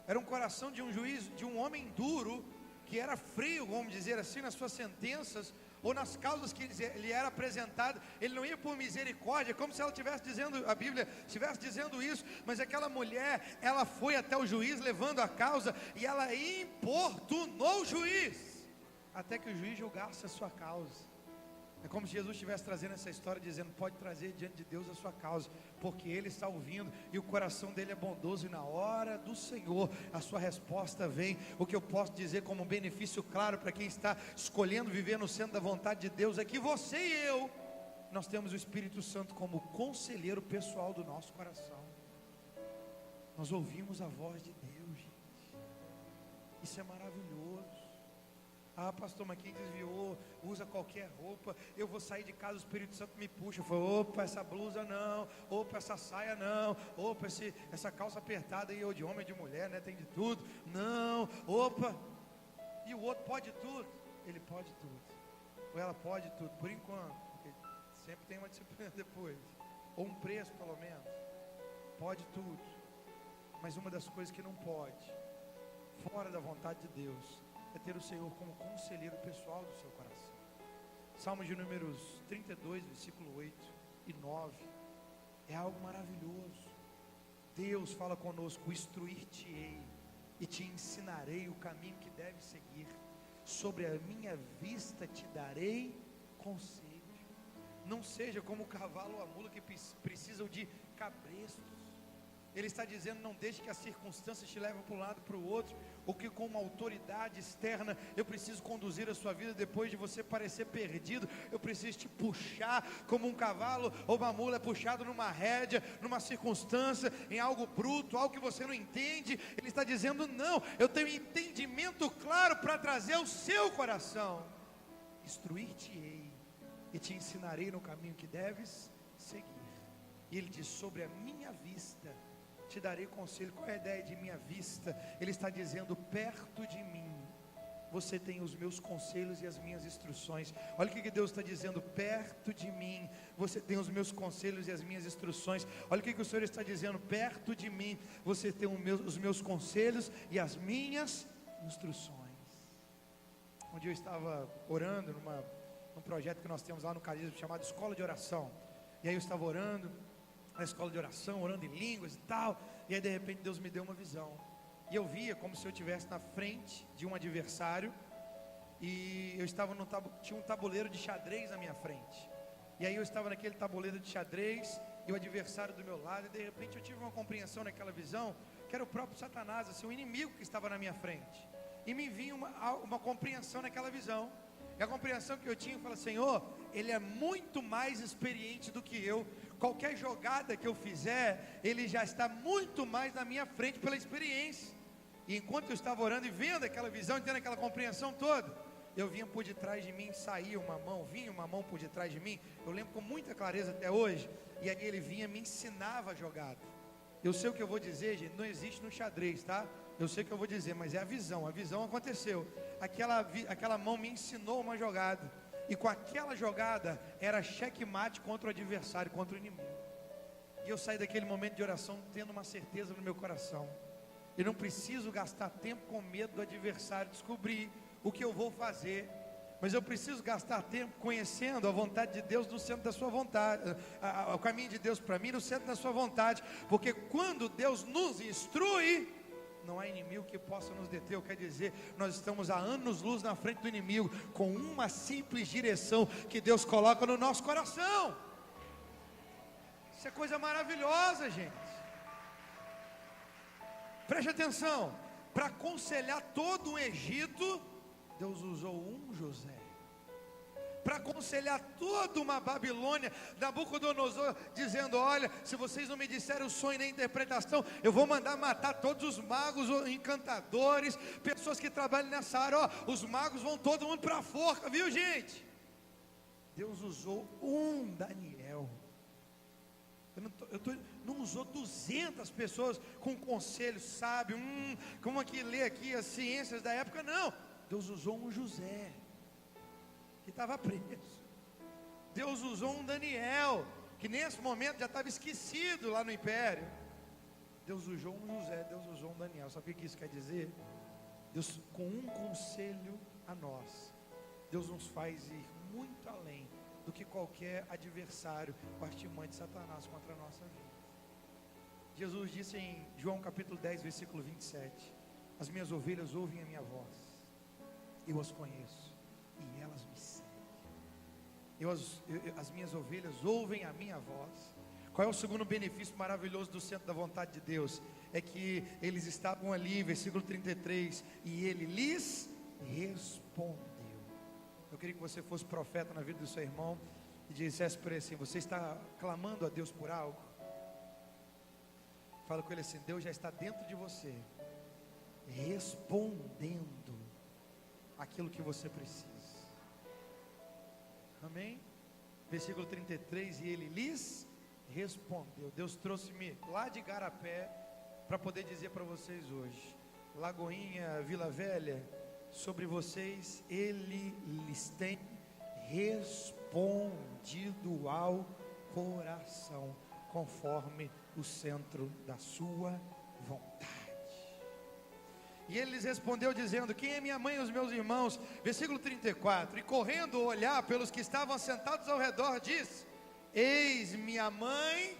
era um coração de um juiz, de um homem duro, que era frio, vamos dizer assim, nas suas sentenças, ou nas causas que lhe era apresentado. Ele não ia por misericórdia, como se ela estivesse dizendo, a Bíblia estivesse dizendo isso, mas aquela mulher, ela foi até o juiz levando a causa, e ela importunou o juiz, até que o juiz julgasse a sua causa. É como se Jesus estivesse trazendo essa história, dizendo: pode trazer diante de Deus a sua causa, porque Ele está ouvindo, e o coração dele é bondoso, e na hora do Senhor, a sua resposta vem. O que eu posso dizer como um benefício claro para quem está escolhendo viver no centro da vontade de Deus, é que você e eu, nós temos o Espírito Santo como conselheiro pessoal do nosso coração. Nós ouvimos a voz de Deus, gente. Isso é maravilhoso. Ah, pastor, mas quem desviou, usa qualquer roupa, eu vou sair de casa, o Espírito Santo me puxa, fala: opa, essa blusa não, opa, essa saia não, opa, essa calça apertada aí, ou de homem ou de mulher, né, tem de tudo, não, opa, e o outro pode tudo, ele pode tudo, ou ela pode tudo, por enquanto, porque sempre tem uma disciplina depois, ou um preço pelo menos, pode tudo, mas uma das coisas que não pode, fora da vontade de Deus, é ter o Senhor como conselheiro pessoal do seu coração. Salmo de números 32, versículo 8 e 9, é algo maravilhoso. Deus fala conosco: instruir-te-ei e te ensinarei o caminho que deves seguir, sobre a minha vista te darei conselho. Não seja como o cavalo ou a mula que precisam de cabrestos. Ele está dizendo: não deixe que as circunstâncias te levem para um lado para o outro, ou que com uma autoridade externa eu preciso conduzir a sua vida depois de você parecer perdido. Eu preciso te puxar como um cavalo ou uma mula é puxado numa rédea, numa circunstância, em algo bruto, algo que você não entende. Ele está dizendo: não, eu tenho entendimento claro para trazer ao seu coração. Instruir-te-ei e te ensinarei no caminho que deves seguir. E ele diz: sobre a minha vista te darei conselho. Qual é a ideia de minha vista? Ele está dizendo: perto de mim você tem os meus conselhos e as minhas instruções. Olha o que Deus está dizendo: perto de mim você tem os meus conselhos e as minhas instruções. Olha o que o Senhor está dizendo: perto de mim você tem os meus conselhos e as minhas instruções. Um dia eu estava orando num projeto que nós temos lá no Carisma, chamado Escola de Oração. E aí eu estava orando na escola de oração, orando em línguas e tal, e aí de repente Deus me deu uma visão, e eu via como se eu estivesse na frente de um adversário, e eu estava tinha um tabuleiro de xadrez na minha frente, e aí eu estava naquele tabuleiro de xadrez, e o adversário do meu lado, e de repente eu tive uma compreensão naquela visão, que era o próprio Satanás, assim, o inimigo que estava na minha frente, e me vinha uma compreensão naquela visão, e a compreensão que eu tinha, eu falei: Senhor, Ele é muito mais experiente do que eu. Qualquer jogada que eu fizer, Ele já está muito mais na minha frente pela experiência. E enquanto eu estava orando e vendo aquela visão, tendo aquela compreensão toda, eu vinha por detrás de mim, saía uma mão, vinha uma mão por detrás de mim. Eu lembro com muita clareza até hoje. E aí ele vinha, me ensinava a jogada. Eu sei o que eu vou dizer, gente, não existe no xadrez, tá? Eu sei o que eu vou dizer, mas é a visão aconteceu. Aquela mão me ensinou uma jogada, e com aquela jogada era checkmate contra o adversário, contra o inimigo. E eu saí daquele momento de oração tendo uma certeza no meu coração: eu não preciso gastar tempo com medo do adversário descobrir o que eu vou fazer, mas eu preciso gastar tempo conhecendo a vontade de Deus no centro da sua vontade, o caminho de Deus para mim no centro da sua vontade, porque quando Deus nos instrui, não há inimigo que possa nos deter. Quer dizer, nós estamos há anos-luz na frente do inimigo, com uma simples direção que Deus coloca no nosso coração. Isso é coisa maravilhosa, gente. Preste atenção: para aconselhar todo o Egito, Deus usou um José. Para aconselhar toda uma Babilônia, Nabucodonosor dizendo: olha, se vocês não me disserem o sonho nem a interpretação, eu vou mandar matar todos os magos, encantadores, pessoas que trabalham nessa área. Ó, os magos vão todo mundo para a forca, viu, gente? Deus usou um Daniel. Não usou 200 pessoas com conselho sábio, como aqui lê aqui as ciências da época. Não, Deus usou um José que estava preso. Deus usou um Daniel que nesse momento já estava esquecido lá no império. Deus usou um José, Deus usou um Daniel. Sabe o que isso quer dizer? Deus, com um conselho a nós, Deus nos faz ir muito além do que qualquer adversário ou artimanha de Satanás contra a nossa vida. Jesus disse em João capítulo 10, versículo 27, as minhas ovelhas ouvem a minha voz, eu as conheço e elas me seguem. As minhas ovelhas ouvem a minha voz. Qual é o segundo benefício maravilhoso do centro da vontade de Deus? É que eles estavam ali, versículo 33, e ele lhes respondeu. Eu queria que você fosse profeta na vida do seu irmão e dissesse para ele assim: você está clamando a Deus por algo? Fala com ele assim: Deus já está dentro de você, respondendo aquilo que você precisa. Amém? Versículo 33, e ele lhes respondeu. Deus trouxe-me lá de Igarapé para poder dizer para vocês hoje: Lagoinha, Vila Velha, sobre vocês Ele lhes tem respondido ao coração, conforme o centro da sua vontade. E ele lhes respondeu dizendo: quem é minha mãe e os meus irmãos? Versículo 34, e correndo olhar pelos que estavam sentados ao redor, diz: eis minha mãe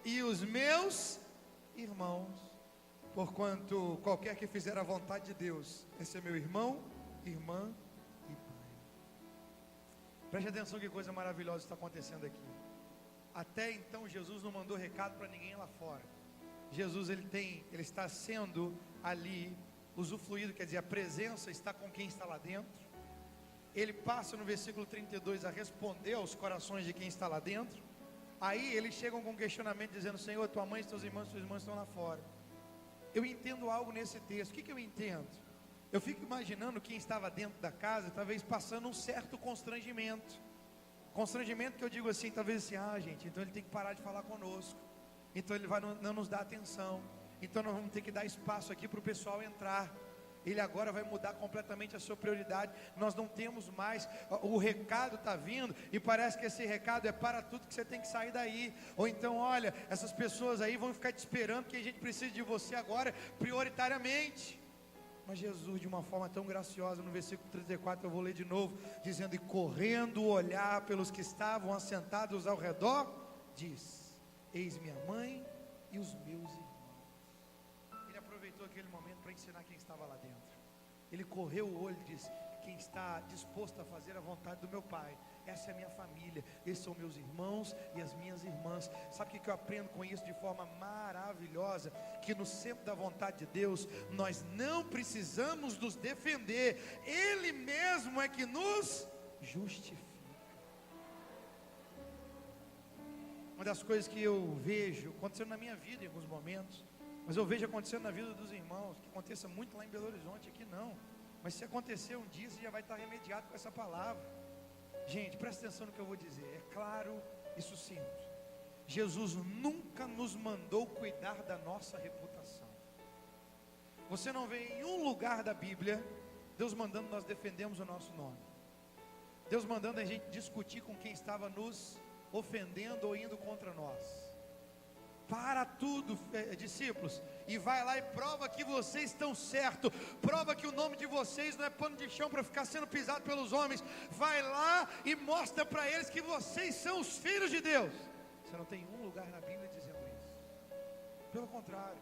e os meus irmãos. Porquanto qualquer que fizer a vontade de Deus, esse é meu irmão, irmã e pai. Preste atenção, que coisa maravilhosa está acontecendo aqui. Até então Jesus não mandou recado para ninguém lá fora. Jesus ele está sendo ali usufruído, quer dizer, a presença está com quem está lá dentro. Ele passa no versículo 32 a responder aos corações de quem está lá dentro. Aí eles chegam com um questionamento dizendo: Senhor, tua mãe, teus irmãos, suas irmãs estão lá fora. Eu entendo algo nesse texto. O que eu entendo? Eu fico imaginando quem estava dentro da casa, talvez passando um certo constrangimento. Constrangimento que eu digo assim, talvez assim: gente, então ele tem que parar de falar conosco, então ele vai não nos dar atenção, então nós vamos ter que dar espaço aqui para o pessoal entrar. Ele agora vai mudar completamente a sua prioridade. Nós não temos mais, o recado está vindo, e parece que esse recado é para tudo, que você tem que sair daí. Ou então, olha, essas pessoas aí vão ficar te esperando, que a gente precisa de você agora, prioritariamente. Mas Jesus, de uma forma tão graciosa, no versículo 34, eu vou ler de novo, dizendo: e correndo olhar pelos que estavam assentados ao redor, diz: eis minha mãe e os meus irmãos. Ele aproveitou aquele momento para ensinar quem estava lá dentro. Ele correu o olho e disse: quem está disposto a fazer a vontade do meu Pai, essa é a minha família, esses são meus irmãos e as minhas irmãs. Sabe o que eu aprendo com isso de forma maravilhosa? Que no centro da vontade de Deus, nós não precisamos nos defender, Ele mesmo é que nos justifica. Uma das coisas que eu vejo acontecendo na minha vida em alguns momentos, mas eu vejo acontecendo na vida dos irmãos, que aconteça muito lá em Belo Horizonte, aqui não, mas se acontecer um dia, você já vai estar remediado com essa palavra. Gente, presta atenção no que eu vou dizer, é claro e sucinto. Jesus nunca nos mandou cuidar da nossa reputação. Você não vê em um lugar da Bíblia Deus mandando nós defendermos o nosso nome, Deus mandando a gente discutir com quem estava nos ofendendo ou indo contra nós. Para tudo, discípulos, e vai lá e prova que vocês estão certos, prova que o nome de vocês não é pano de chão para ficar sendo pisado pelos homens. Vai lá e mostra para eles que vocês são os filhos de Deus. Você não tem um lugar na Bíblia dizendo isso. Pelo contrário,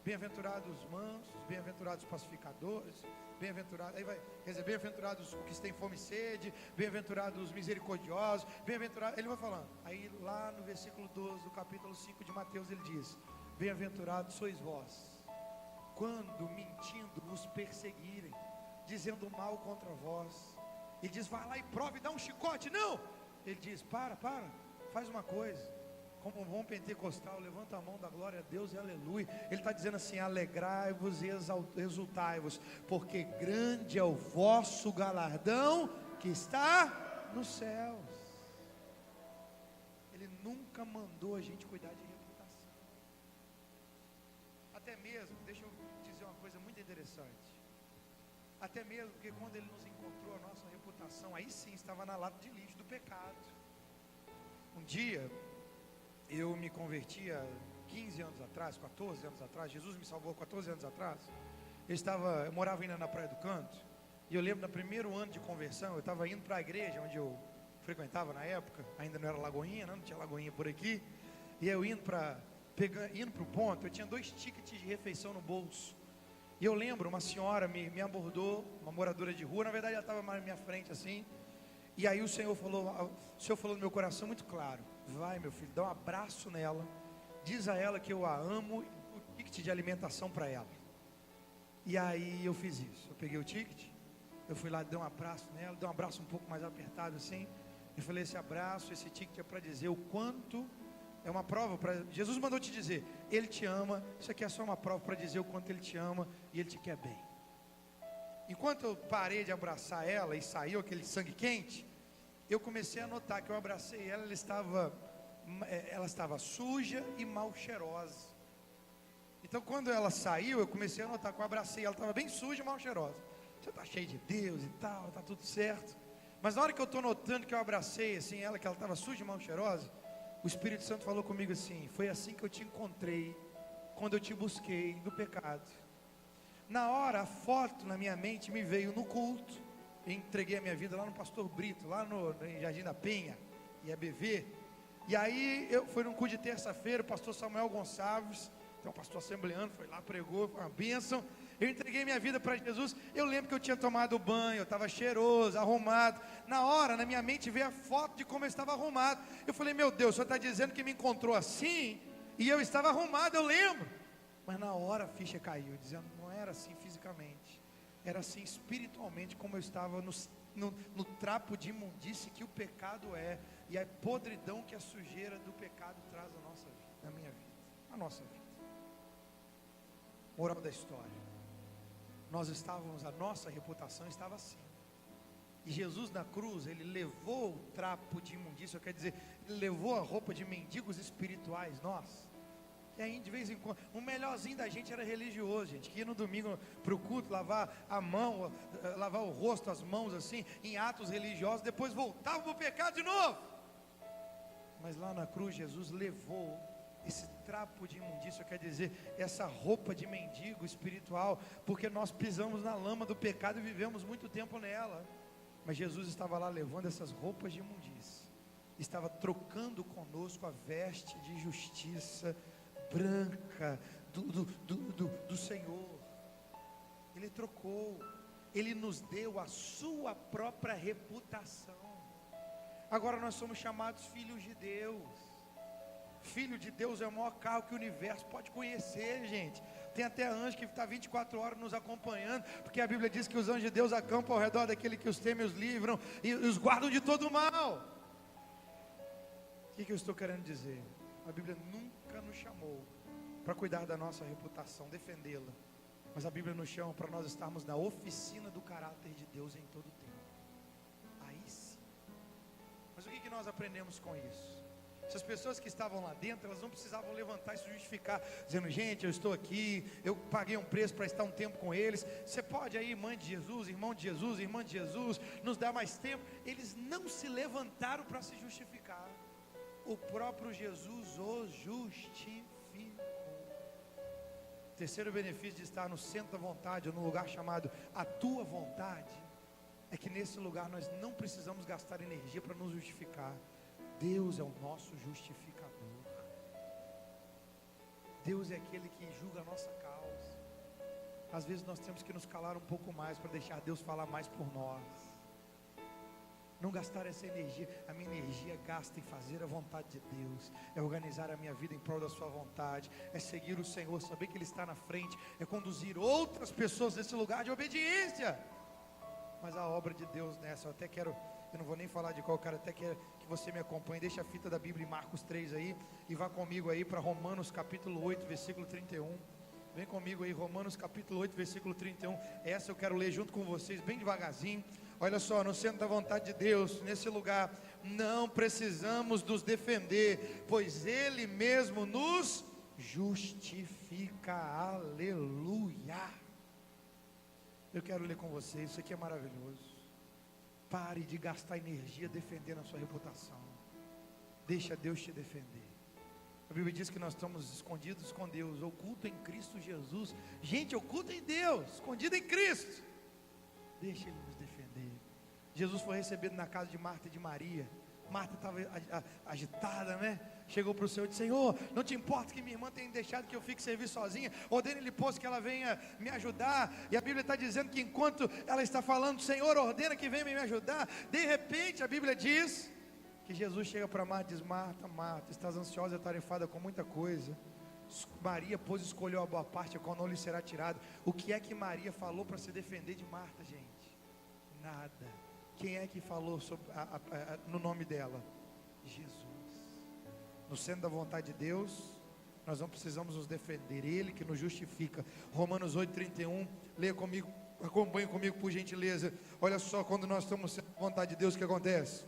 bem-aventurados os mansos, bem-aventurados os pacificadores, bem-aventurados, aí vai, quer dizer, bem-aventurados os que têm fome e sede, bem-aventurados os misericordiosos, bem-aventurados, ele vai falando. Aí lá no versículo 12 do capítulo 5 de Mateus, ele diz: bem-aventurados sois vós, quando mentindo nos perseguirem, dizendo mal contra vós. Ele diz: vai lá e prova e dá um chicote. Não, ele diz: faz uma coisa. Como um bom pentecostal, levanta a mão da glória a Deus e aleluia. Ele está dizendo assim: alegrai-vos e exultai-vos, porque grande é o vosso galardão que está nos céus. Ele nunca mandou a gente cuidar de reputação. Até mesmo, deixa eu dizer uma coisa muito interessante. Até mesmo porque quando Ele nos encontrou, a nossa reputação, aí sim estava na lata de lixo do pecado. Um dia eu me converti há 15 anos atrás, 14 anos atrás. Jesus me salvou 14 anos atrás. Eu morava ainda na Praia do Canto, e eu lembro no primeiro ano de conversão, eu estava indo para a igreja onde eu frequentava na época, ainda não era Lagoinha, não tinha Lagoinha por aqui, e eu indo para o ponto, eu tinha 2 tickets de refeição no bolso. E eu lembro, uma senhora me abordou, uma moradora de rua, na verdade ela estava mais na minha frente assim. E aí o Senhor falou no meu coração muito claro: vai, meu filho, dá um abraço nela, diz a ela que eu a amo, o ticket de alimentação para ela. E aí eu fiz isso, eu peguei o ticket, eu fui lá, dei um abraço nela, dei um abraço um pouco mais apertado assim. Eu falei: esse ticket é para dizer o quanto, é uma prova para, Jesus mandou te dizer, Ele te ama, isso aqui é só uma prova para dizer o quanto Ele te ama e Ele te quer bem. Enquanto eu parei de abraçar ela e saiu aquele sangue quente, eu comecei a notar que eu abracei ela, ela estava suja e mal cheirosa. Então quando ela saiu, eu comecei a notar que eu abracei ela, estava bem suja e mal cheirosa. Você está cheio de Deus e tal, está tudo certo. Mas na hora que eu estou notando que eu abracei assim ela, que ela estava suja e mal cheirosa, o Espírito Santo falou comigo assim: foi assim que eu te encontrei, quando eu te busquei no pecado. Na hora, a foto na minha mente me veio no culto. Eu entreguei a minha vida lá no Pastor Brito, lá no Jardim da Penha, IABV. E aí, foi num culto de terça-feira, o pastor Samuel Gonçalves, então o pastor assembleano, foi lá, pregou, foi uma bênção. Eu entreguei minha vida para Jesus. Eu lembro que eu tinha tomado banho, eu estava cheiroso, arrumado. Na hora, na minha mente veio a foto de como eu estava arrumado. Eu falei: meu Deus, o senhor está dizendo que me encontrou assim? E eu estava arrumado, eu lembro. Mas na hora a ficha caiu, dizendo: não era assim fisicamente, era assim espiritualmente, como eu estava no trapo de imundície que o pecado é, e a podridão que a sujeira do pecado traz à nossa vida, na minha vida, na nossa vida. Moral da história: a nossa reputação estava assim. E Jesus na cruz, Ele levou o trapo de imundícia, quer dizer, Ele levou a roupa de mendigos espirituais, nós. E aí de vez em quando, o melhorzinho da gente era religioso, gente, que ia no domingo para o culto, lavar a mão, lavar o rosto, as mãos assim, em atos religiosos, depois voltava para o pecado de novo. Mas lá na cruz Jesus levou esse trapo de imundícia, quer dizer, essa roupa de mendigo espiritual, porque nós pisamos na lama do pecado e vivemos muito tempo nela. Mas Jesus estava lá levando essas roupas de imundícia, estava trocando conosco a veste de justiça branca do Senhor. Ele trocou, Ele nos deu a sua própria reputação. Agora nós somos chamados filhos de Deus. Filho de Deus é o maior carro que o universo pode conhecer, gente. Tem até anjo que está 24 horas nos acompanhando, porque a Bíblia diz que os anjos de Deus acampam ao redor daquele que os teme e os livram, e os guardam de todo mal. O que eu estou querendo dizer? A Bíblia nunca nos chamou para cuidar da nossa reputação, defendê-la. Mas a Bíblia nos chama para nós estarmos na oficina do caráter de Deus em todo o tempo. Aí sim. Mas o que nós aprendemos com isso? Essas pessoas que estavam lá dentro, elas não precisavam levantar e se justificar, dizendo: gente, eu estou aqui, eu paguei um preço para estar um tempo com eles. Você pode aí, mãe de Jesus, irmão de Jesus, irmã de Jesus, nos dar mais tempo? Eles não se levantaram para se justificar. O próprio Jesus os justificou. O terceiro benefício de estar no centro da vontade, ou no lugar chamado a tua vontade, é que nesse lugar nós não precisamos gastar energia para nos justificar. Deus é o nosso justificador. Deus é aquele que julga a nossa causa. Às vezes nós temos que nos calar um pouco mais para deixar Deus falar mais por nós. Não gastar essa energia. A minha energia gasta em fazer a vontade de Deus, é organizar a minha vida em prol da sua vontade, é seguir o Senhor, saber que Ele está na frente, é conduzir outras pessoas nesse lugar de obediência. Mas a obra de Deus nessa, eu não vou nem falar de qual cara, até quero que você me acompanhe. Deixa a fita da Bíblia em Marcos 3 aí, e vá comigo aí para Romanos capítulo 8, versículo 31. Vem comigo aí, Romanos capítulo 8, versículo 31. Essa eu quero ler junto com vocês, bem devagarzinho. Olha só: no centro da vontade de Deus, nesse lugar, não precisamos nos defender, pois Ele mesmo nos justifica. Aleluia. Eu quero ler com vocês, isso aqui é maravilhoso. Pare de gastar energia defendendo a sua reputação. Deixa Deus te defender. A Bíblia diz que nós estamos escondidos com Deus, oculto em Cristo Jesus. Gente, oculto em Deus, escondido em Cristo. Deixa Ele nos defender. Jesus foi recebido na casa de Marta e de Maria. Marta estava agitada, né? Chegou para o Senhor e disse: Senhor, não te importa que minha irmã tenha deixado que eu fique servir sozinha? Ordene-lhe, pois, que ela venha me ajudar. E a Bíblia está dizendo que enquanto ela está falando, Senhor, ordena que venha me ajudar. De repente, a Bíblia diz que Jesus chega para Marta e diz: Marta, Marta, estás ansiosa e atarefada com muita coisa. Maria, pois, escolheu a boa parte, a qual não lhe será tirada. O que é que Maria falou para se defender de Marta, gente? Nada. Quem é que falou no nome dela? Jesus. No centro da vontade de Deus, nós não precisamos nos defender, Ele que nos justifica. Romanos 8:31, leia comigo, acompanhe comigo por gentileza. Olha só, quando nós estamos no centro da vontade de Deus, o que acontece?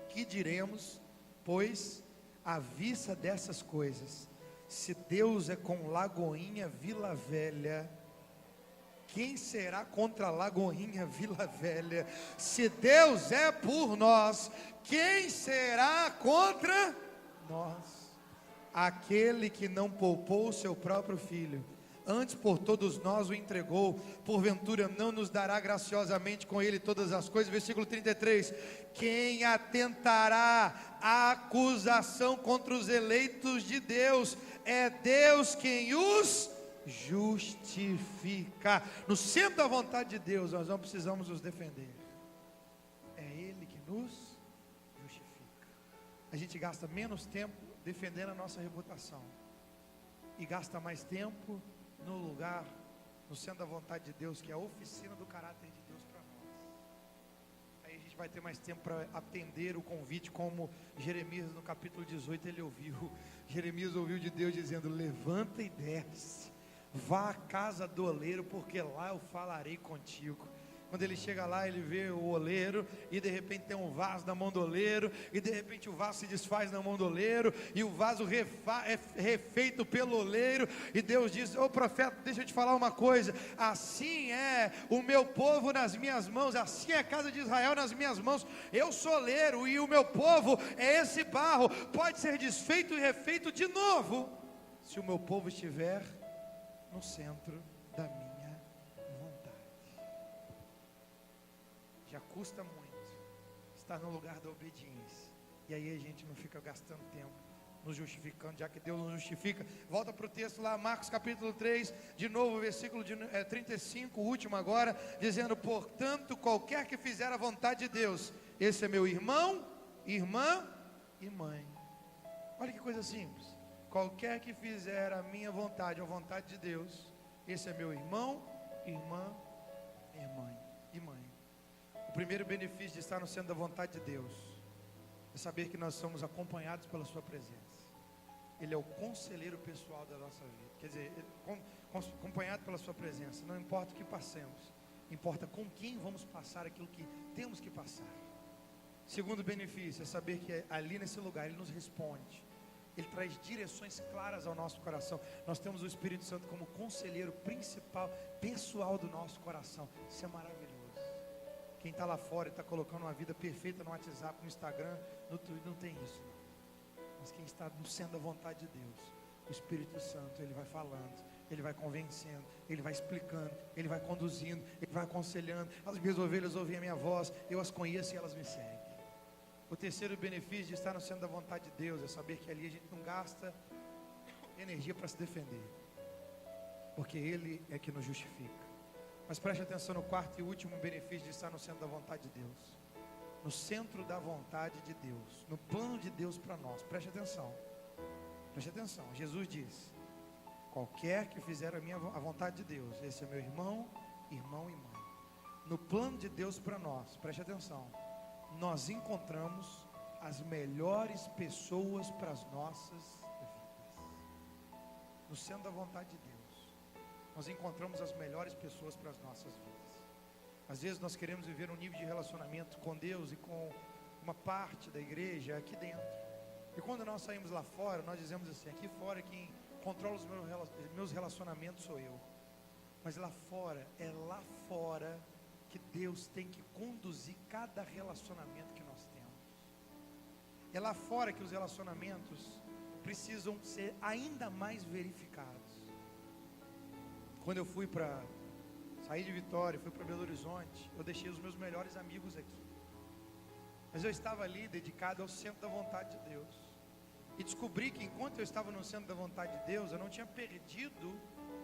Que diremos, pois, à vista dessas coisas? Se Deus é com Lagoinha, Vila Velha, quem será contra Lagoinha, Vila Velha? Se Deus é por nós, quem será contra nós? Aquele que não poupou o seu próprio filho, antes por todos nós o entregou, porventura não nos dará graciosamente com ele todas as coisas? Versículo 33, quem atentará à acusação contra os eleitos de Deus? É Deus quem os justifica. No centro da vontade de Deus, nós não precisamos nos defender, é Ele que nos justifica. A gente gasta menos tempo defendendo a nossa reputação e gasta mais tempo no lugar, no centro da vontade de Deus, que é a oficina do caráter de Deus para nós. Aí a gente vai ter mais tempo para atender o convite, como Jeremias no capítulo 18 ele ouviu. Jeremias ouviu de Deus dizendo: levanta e desce, vá à casa do oleiro, porque lá eu falarei contigo. Quando ele chega lá, ele vê o oleiro, e de repente tem um vaso na mão do oleiro, e de repente o vaso se desfaz na mão do oleiro, e o vaso é refeito pelo oleiro, e Deus diz: ô profeta, deixa eu te falar uma coisa, assim é o meu povo nas minhas mãos, assim é a casa de Israel nas minhas mãos. Eu sou oleiro, e o meu povo é esse barro, pode ser desfeito e refeito de novo, se o meu povo estiver no centro da minha vontade. Já custa muito estar no lugar da obediência, e aí a gente não fica gastando tempo nos justificando, já que Deus nos justifica. Volta para o texto lá, Marcos capítulo 3, de novo, versículo 35, o último agora, dizendo: portanto, qualquer que fizer a vontade de Deus, esse é meu irmão, irmã e mãe. Olha que coisa simples. Qualquer que fizer a minha vontade, a vontade de Deus, esse é meu irmão, irmã e mãe. O primeiro benefício de estar no centro da vontade de Deus é saber que nós somos acompanhados pela sua presença. Ele é o conselheiro pessoal da nossa vida. Quer dizer, acompanhado pela sua presença. Não importa o que passemos, importa com quem vamos passar aquilo que temos que passar. Segundo benefício é saber que ali nesse lugar Ele nos responde. Ele traz direções claras ao nosso coração. Nós temos o Espírito Santo como conselheiro principal, pessoal do nosso coração. Isso é maravilhoso. Quem está lá fora e está colocando uma vida perfeita no WhatsApp, no Instagram, no Twitter, não tem isso não. Mas quem está no centro da vontade de Deus, o Espírito Santo, Ele vai falando, Ele vai convencendo, Ele vai explicando, Ele vai conduzindo, Ele vai aconselhando. As minhas ovelhas ouvem a minha voz, eu as conheço e elas me seguem. O terceiro benefício de estar no centro da vontade de Deus é saber que ali a gente não gasta energia para se defender, porque Ele é que nos justifica. Mas preste atenção no quarto e último benefício de estar no centro da vontade de Deus. No centro da vontade de Deus, no plano de Deus para nós. Preste atenção. Preste atenção. Jesus diz: qualquer que fizer a vontade de Deus, esse é meu irmão e mãe. No plano de Deus para nós, preste atenção, nós encontramos as melhores pessoas para as nossas vidas. No centro da vontade de Deus, nós encontramos as melhores pessoas para as nossas vidas. Às vezes nós queremos viver um nível de relacionamento com Deus e com uma parte da igreja aqui dentro. E quando nós saímos lá fora, nós dizemos assim: aqui fora quem controla os meus relacionamentos sou eu. Mas lá fora, é lá fora que Deus tem que conduzir cada relacionamento que nós temos. É lá fora que os relacionamentos precisam ser ainda mais verificados. Quando eu fui para sair de Vitória, fui para Belo Horizonte, eu deixei os meus melhores amigos aqui. Mas eu estava ali dedicado ao centro da vontade de Deus. E descobri que enquanto eu estava no centro da vontade de Deus, eu não tinha perdido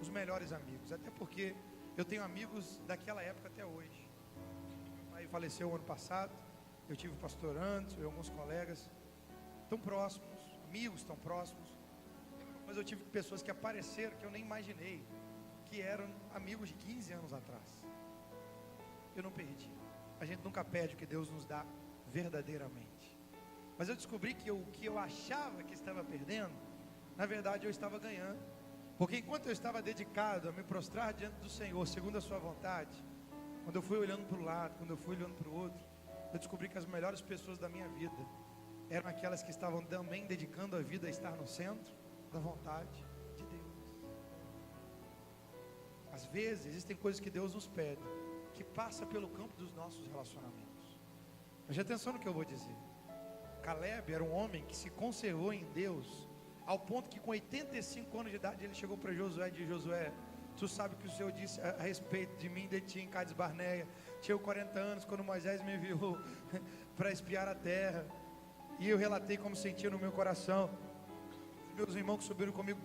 os melhores amigos. Até porque eu tenho amigos daquela época até hoje. Meu pai faleceu ano passado, eu tive o pastor Anderson e alguns colegas tão próximos, amigos tão próximos. Mas eu tive pessoas que apareceram que eu nem imaginei, que eram amigos de 15 anos atrás. Eu não perdi. A gente nunca perde o que Deus nos dá verdadeiramente. Mas eu descobri que o que eu achava que estava perdendo, na verdade eu estava ganhando. Porque enquanto eu estava dedicado a me prostrar diante do Senhor, segundo a sua vontade, quando eu fui olhando para o lado, quando eu fui olhando para o outro, eu descobri que as melhores pessoas da minha vida eram aquelas que estavam também dedicando a vida a estar no centro da vontade de Deus. Às vezes existem coisas que Deus nos pede, que passa pelo campo dos nossos relacionamentos. Preste atenção no que eu vou dizer. Caleb era um homem que se conservou em Deus, ao ponto que com 85 anos de idade ele chegou para Josué e disse: Josué, tu sabe que o Senhor disse a respeito de mim e de ti em Cades Barneia. Tinha 40 anos quando Moisés me enviou para espiar a terra, e eu relatei como sentia no meu coração. Meus irmãos que subiram comigo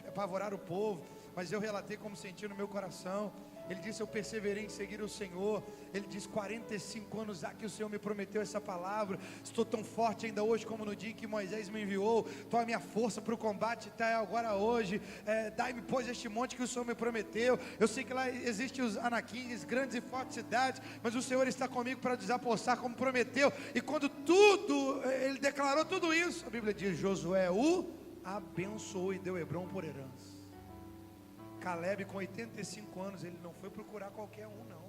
apavoraram o povo, mas eu relatei como sentia no meu coração. Ele disse: eu perseverei em seguir o Senhor. Ele disse: 45 anos há que o Senhor me prometeu essa palavra. Estou tão forte ainda hoje como no dia que Moisés me enviou. Então a minha força para o combate está agora hoje. Dai-me, pois, este monte que o Senhor me prometeu. Eu sei que lá existem os anaquins, grandes e fortes cidades, mas o Senhor está comigo para desapossar como prometeu. E quando ele declarou tudo isso, a Bíblia diz: Josué o abençoou e deu Hebrom por herança. Caleb, com 85 anos, ele não foi procurar qualquer um, não.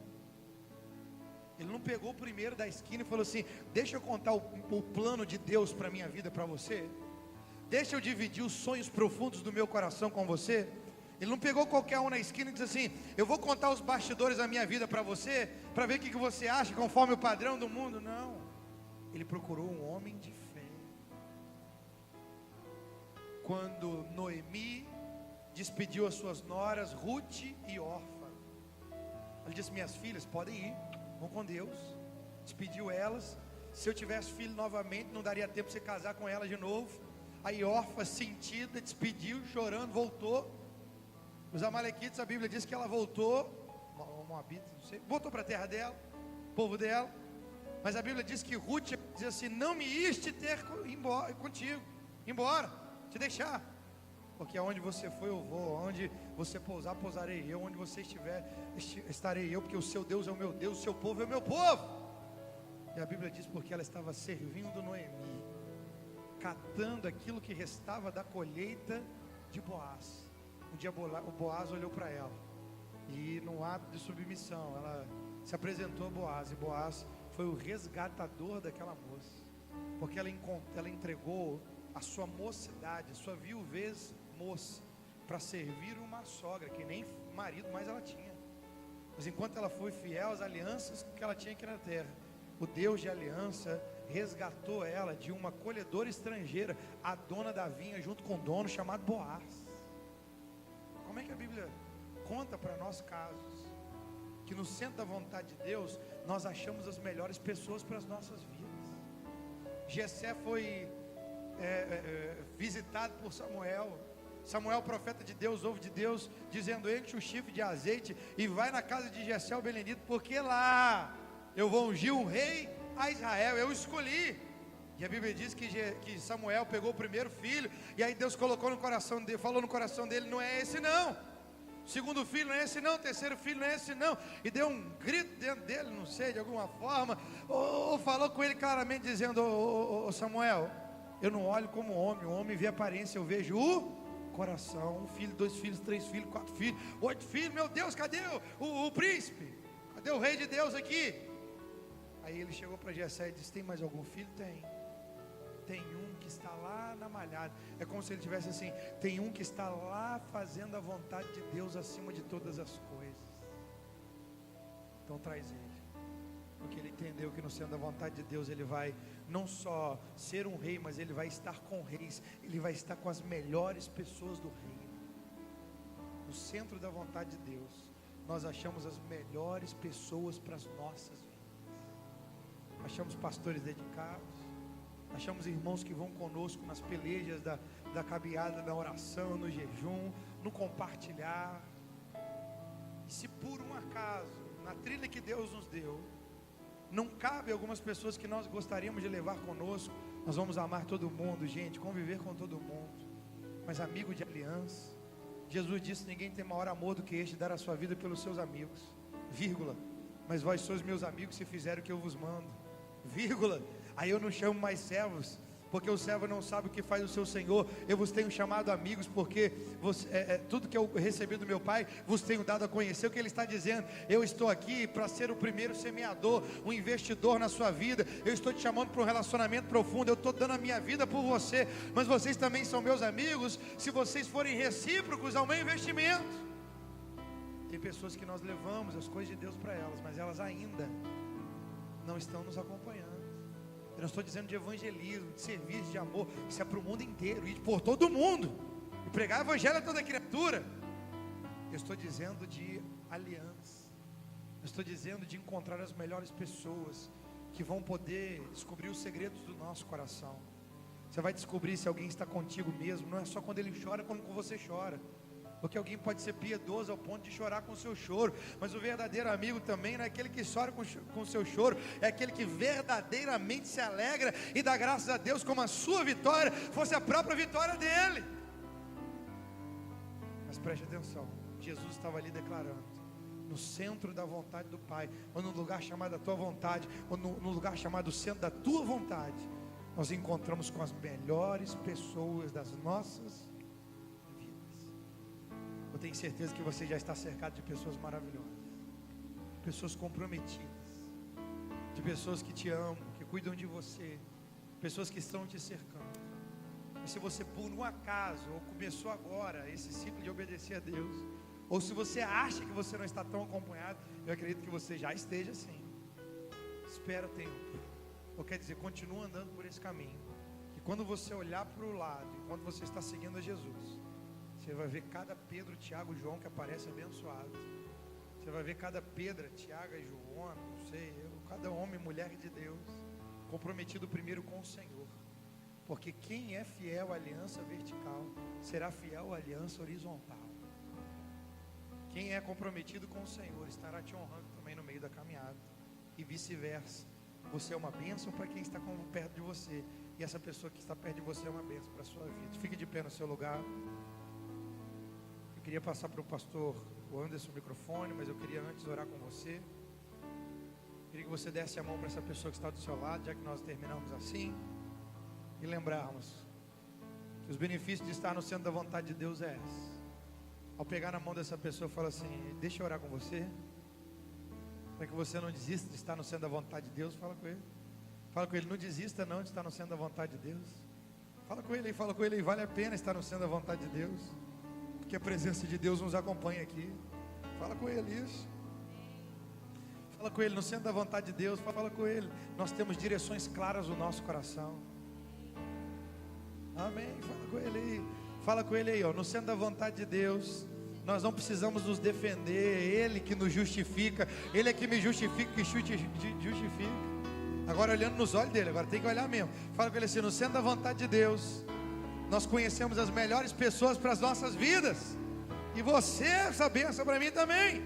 Ele não pegou o primeiro da esquina e falou assim: deixa eu contar o plano de Deus para a minha vida, para você. Deixa eu dividir os sonhos profundos do meu coração com você. Ele não pegou qualquer um na esquina e disse assim: eu vou contar os bastidores da minha vida para você, para ver o que você acha, conforme o padrão do mundo. Não. Ele procurou um homem de fé. Quando Noemi despediu as suas noras, Ruth e Orfa, ele disse: minhas filhas podem ir, vão com Deus. Despediu elas. Se eu tivesse filho novamente, não daria tempo de você casar com ela de novo. Aí Orfa, sentida, despediu, chorando, voltou. Os amalequitas, a Bíblia diz que ela voltou, Moabita, não sei, voltou para a terra dela, povo dela. Mas a Bíblia diz que Ruth diz assim: não me iste ter contigo, embora, te deixar. Porque aonde você for eu vou, aonde você pousar, pousarei eu, onde você estiver, estarei eu, porque o seu Deus é o meu Deus, o seu povo é o meu povo. E a Bíblia diz porque ela estava servindo Noemi, catando aquilo que restava da colheita de Boaz. Um dia o Boaz olhou para ela, e num ato de submissão, ela se apresentou a Boaz, e Boaz foi o resgatador daquela moça, porque ela entregou a sua mocidade, a sua viuvez moça, para servir uma sogra, que nem marido mais ela tinha. Mas enquanto ela foi fiel às alianças que ela tinha aqui na terra, o Deus de aliança resgatou ela de uma colhedora estrangeira, a dona da vinha, junto com um dono chamado Boaz. Como é que a Bíblia conta para nós casos que no centro da vontade de Deus nós achamos as melhores pessoas para as nossas vidas? Jessé foi visitado por Samuel. Samuel, profeta de Deus, ouve de Deus, dizendo: enche o chifre de azeite e vai na casa de Jessé o belenita, porque lá eu vou ungir um rei a Israel, eu escolhi. E a Bíblia diz que Samuel pegou o primeiro filho, e aí Deus colocou no coração dele, falou no coração dele: não é esse não. O segundo filho não é esse não, o terceiro filho não é esse não. E deu um grito dentro dele, não sei, de alguma forma, ou falou com ele claramente, dizendo: ô Samuel, eu não olho como homem, o homem vê a aparência, eu vejo o coração. 1 filho, 2 filhos, 3 filhos, 4 filhos, 8 filhos, meu Deus, cadê o príncipe? Cadê o rei de Deus aqui? Aí ele chegou para Jessé e disse: tem mais algum filho? Tem um que está lá na malhada. É como se ele tivesse assim: tem um que está lá fazendo a vontade de Deus acima de todas as coisas. Então traz ele. porque ele entendeu que no centro da vontade de Deus ele vai não só ser um rei, mas ele vai estar com reis, ele vai estar com as melhores pessoas do reino. No centro da vontade de Deus, nós achamos as melhores pessoas para as nossas vidas. Achamos pastores dedicados, achamos irmãos que vão conosco nas pelejas da caminhada, na oração, no jejum, no compartilhar. E se por um acaso, na trilha que Deus nos deu, não cabe algumas pessoas que nós gostaríamos de levar conosco, nós vamos amar todo mundo, gente, conviver com todo mundo, mas amigo de aliança. Jesus disse: ninguém tem maior amor do que este, dar a sua vida pelos seus amigos, vírgula, mas vós sois meus amigos se fizerem o que eu vos mando, vírgula. Aí eu não chamo mais servos, porque o servo não sabe o que faz o seu senhor. Eu vos tenho chamado amigos, porque tudo que eu recebi do meu pai, vos tenho dado a conhecer. O que ele está dizendo: eu estou aqui para ser o primeiro semeador, um investidor na sua vida. Eu estou te chamando para um relacionamento profundo. Eu estou dando a minha vida por você, mas vocês também são meus amigos, se vocês forem recíprocos ao meu investimento. Tem pessoas que nós levamos as coisas de Deus para elas, mas elas ainda não estão nos acompanhando. Eu não estou dizendo de evangelismo, de serviço, de amor. Isso é para o mundo inteiro, ir por todo mundo e pregar o evangelho a toda criatura. Eu estou dizendo de aliança. Eu estou dizendo de encontrar as melhores pessoas que vão poder descobrir os segredos do nosso coração. Você vai descobrir se alguém está contigo mesmo. Não é só quando ele chora, como quando você chora. Porque alguém pode ser piedoso ao ponto de chorar com o seu choro, mas o verdadeiro amigo também não é aquele que chora com o seu choro, é aquele que verdadeiramente se alegra e dá graças a Deus como a sua vitória fosse a própria vitória dele. Mas preste atenção, Jesus estava ali declarando: no centro da vontade do Pai, ou no lugar chamado a tua vontade, ou no lugar chamado centro da tua vontade, nós encontramos com as melhores pessoas das nossas. Eu tenho certeza que você já está cercado de pessoas maravilhosas, pessoas comprometidas, de pessoas que te amam, que cuidam de você, pessoas que estão te cercando. Mas se você por um acaso, ou começou agora esse ciclo de obedecer a Deus, ou se você acha que você não está tão acompanhado, eu acredito que você já esteja assim. Espera o tempo, ou quer dizer, continua andando por esse caminho, que quando você olhar para o lado, enquanto você está seguindo a Jesus, você vai ver cada Pedro, Tiago e João que aparece abençoado. Você vai ver cada Pedra, Tiago e João, não sei, cada homem e mulher de Deus comprometido primeiro com o Senhor. Porque quem é fiel à aliança vertical será fiel à aliança horizontal. Quem é comprometido com o Senhor estará te honrando também no meio da caminhada. E vice-versa. Você é uma bênção para quem está perto de você, e essa pessoa que está perto de você é uma bênção para a sua vida. Fique de pé no seu lugar. Eu queria passar para o pastor Anderson o microfone, mas eu queria antes orar com você. Eu queria que você desse a mão para essa pessoa que está do seu lado, já que nós terminamos assim, e lembrarmos que os benefícios de estar no centro da vontade de Deus é esse. Ao pegar na mão dessa pessoa, fala assim: deixa eu orar com você, para que você não desista de estar no centro da vontade de Deus. Fala com ele, não desista não de estar no centro da vontade de Deus. Fala com ele, vale a pena estar no centro da vontade de Deus, porque a presença de Deus nos acompanha aqui. Fala com ele isso. Fala com ele, no centro da vontade de Deus, fala com ele. Nós temos direções claras no nosso coração. Amém, fala com ele aí, ó. No centro da vontade de Deus, nós não precisamos nos defender, Ele que nos justifica, Ele é que me justifica, que justifica. Agora olhando nos olhos dele, agora tem que olhar mesmo. Fala com ele assim: no centro da vontade de Deus, nós conhecemos as melhores pessoas para as nossas vidas, e você é essa bênção para mim também.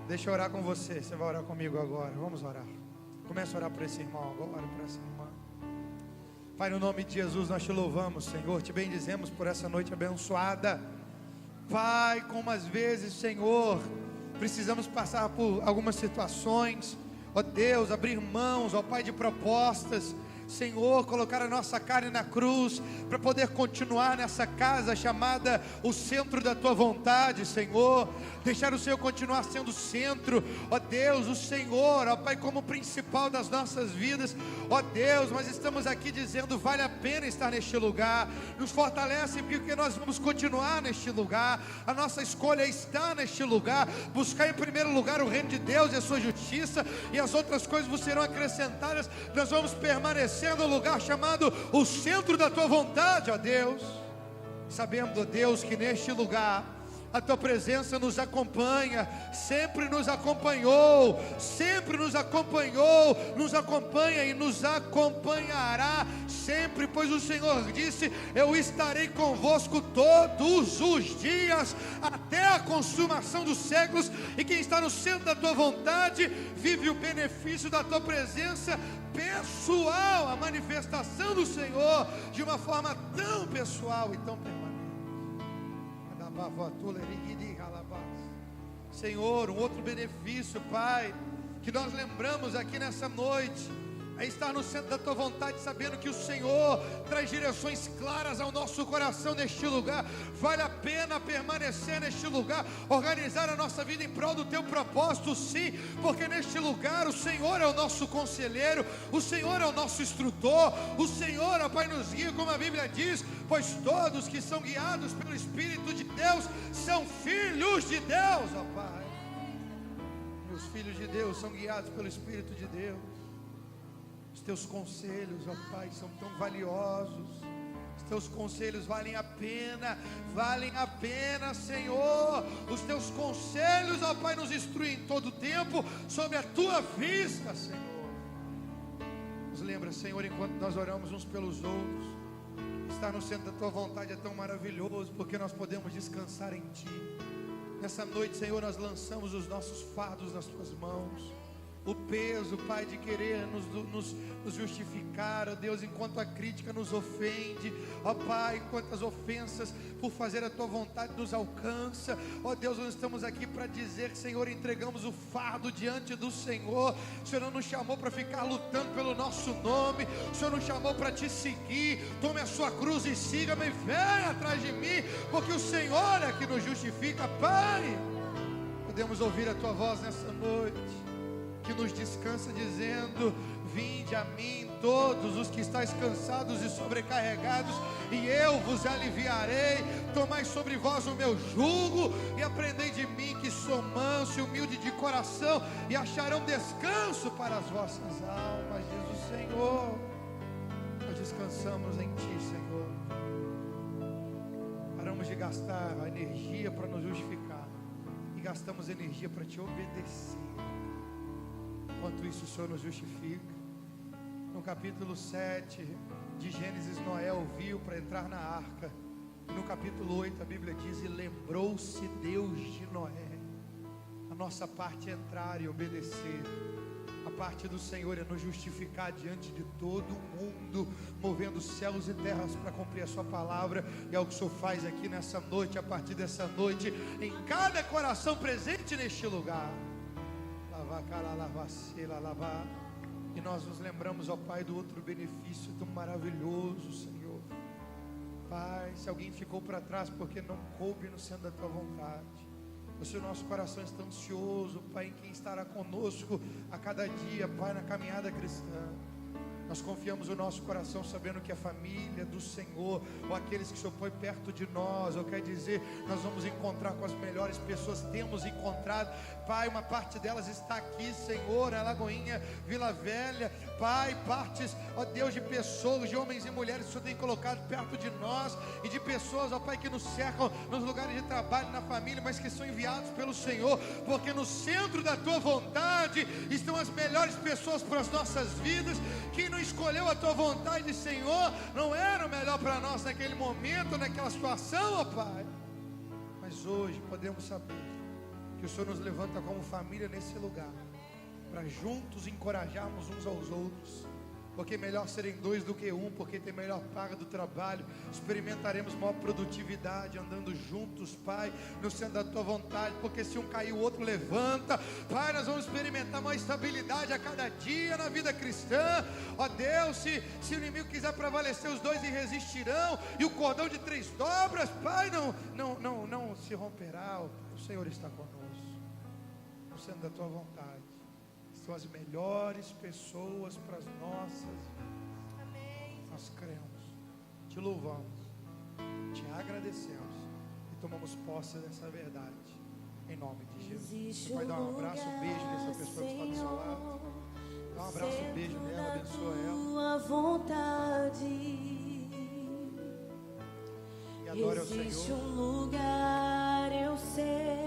Deixa eu orar com você, você vai orar comigo agora, vamos orar. Começa a orar por esse irmão agora, por essa irmã. Pai, no nome de Jesus nós te louvamos, Senhor, te bendizemos por essa noite abençoada. Pai, como às vezes, Senhor, precisamos passar por algumas situações, ó Deus, abrir mãos, ó Pai, de propostas, Senhor, colocar a nossa carne na cruz, para poder continuar nessa casa chamada o centro da tua vontade, Senhor. Deixar o Senhor continuar sendo o centro, ó Deus, o Senhor, ó Pai, como principal das nossas vidas, ó Deus. Mas estamos aqui dizendo, vale a pena estar neste lugar, nos fortalece, porque nós vamos continuar neste lugar. A nossa escolha é estar neste lugar, buscar em primeiro lugar o reino de Deus e a sua justiça, e as outras coisas vos serão acrescentadas. Nós vamos permanecer no lugar chamado o centro da tua vontade, ó Deus. Sabendo, ó Deus, que neste lugar a tua presença nos acompanha, sempre nos acompanhou, nos acompanha e nos acompanhará sempre, pois o Senhor disse: eu estarei convosco todos os dias, até a consumação dos séculos. E quem está no centro da tua vontade, vive o benefício da tua presença pessoal, a manifestação do Senhor, de uma forma tão pessoal e tão permanente. Senhor, um outro benefício, Pai, que nós lembramos aqui nessa noite, é estar no centro da tua vontade, sabendo que o Senhor traz direções claras ao nosso coração neste lugar. Vale a pena permanecer neste lugar, organizar a nossa vida em prol do teu propósito, sim, porque neste lugar o Senhor é o nosso conselheiro, o Senhor é o nosso instrutor, o Senhor, ó Pai, nos guia, como a Bíblia diz, pois todos que são guiados pelo Espírito de Deus são filhos de Deus, ó Pai. Os filhos de Deus são guiados pelo Espírito de Deus. Os teus conselhos, ó Pai, são tão valiosos. Os teus conselhos valem a pena, Senhor. Os teus conselhos, ó Pai, nos instruem em todo tempo sobre a tua vista, Senhor. Nos lembra, Senhor, enquanto nós oramos uns pelos outros, estar no centro da tua vontade é tão maravilhoso, porque nós podemos descansar em ti. Nessa noite, Senhor, nós lançamos os nossos fardos nas tuas mãos. O peso, Pai, de querer nos justificar, ó Deus, enquanto a crítica nos ofende, ó Pai, enquanto as ofensas por fazer a tua vontade nos alcança, ó Deus, nós estamos aqui para dizer, Senhor, entregamos o fardo diante do Senhor. O Senhor não nos chamou para ficar lutando pelo nosso nome, o Senhor nos chamou para te seguir. Tome a sua cruz e siga-me, venha atrás de mim, porque o Senhor é que nos justifica, Pai. Podemos ouvir a tua voz nessa noite, que nos descansa, dizendo: vinde a mim todos os que estáis cansados e sobrecarregados, e eu vos aliviarei. Tomai sobre vós o meu jugo e aprendei de mim, que sou manso e humilde de coração, e acharão descanso para as vossas almas, diz o Senhor. Nós descansamos em ti, Senhor. Paramos de gastar a energia para nos justificar e gastamos energia para te obedecer. Enquanto isso, o Senhor nos justifica. No capítulo 7 de Gênesis, Noé ouviu para entrar na arca. No capítulo 8, a Bíblia diz: e lembrou-se Deus de Noé. A nossa parte é entrar e obedecer. A parte do Senhor é nos justificar diante de todo o mundo, movendo céus e terras para cumprir a sua palavra. E é o que o Senhor faz aqui nessa noite, a partir dessa noite, em cada coração presente neste lugar. E nós nos lembramos, ó Pai, do outro benefício tão maravilhoso, Senhor. Pai, se alguém ficou para trás porque não coube no centro da tua vontade, se o nosso coração está ansioso, Pai, em quem estará conosco a cada dia, Pai, na caminhada cristã, nós confiamos o nosso coração sabendo que a família do Senhor, ou aqueles que o Senhor põe perto de nós, ou quer dizer, nós vamos encontrar com as melhores pessoas, temos encontrado, Pai, uma parte delas está aqui, Senhor, na Lagoinha, Vila Velha, Pai, partes, ó Deus, de pessoas, de homens e mulheres que o Senhor tem colocado perto de nós, e de pessoas, ó Pai, que nos cercam nos lugares de trabalho, na família, mas que são enviados pelo Senhor, porque no centro da tua vontade estão as melhores pessoas para as nossas vidas. Quem não escolheu a tua vontade, Senhor, não era o melhor para nós naquele momento, naquela situação, ó Pai, mas hoje podemos saber que o Senhor nos levanta como família nesse lugar, para juntos encorajarmos uns aos outros, porque melhor serem dois do que um, porque tem melhor paga do trabalho. Experimentaremos maior produtividade andando juntos, Pai, no centro da tua vontade, porque se um cair o outro levanta, Pai. Nós vamos experimentar maior estabilidade a cada dia na vida cristã. Ó Deus, se o inimigo quiser prevalecer, os dois resistirão, e o cordão de 3 dobras, Pai, não se romperá. O Senhor está conosco, no centro da tua vontade. São as melhores pessoas para as nossas vidas. Amém. Nós cremos, te louvamos, te agradecemos e tomamos posse dessa verdade, em nome de Jesus. Você pode dar um abraço, um beijo nessa pessoa que está do seu lado. Dá um abraço, um beijo nela, abençoa ela. Vontade. E adore ao Senhor. Existe um lugar, eu sei.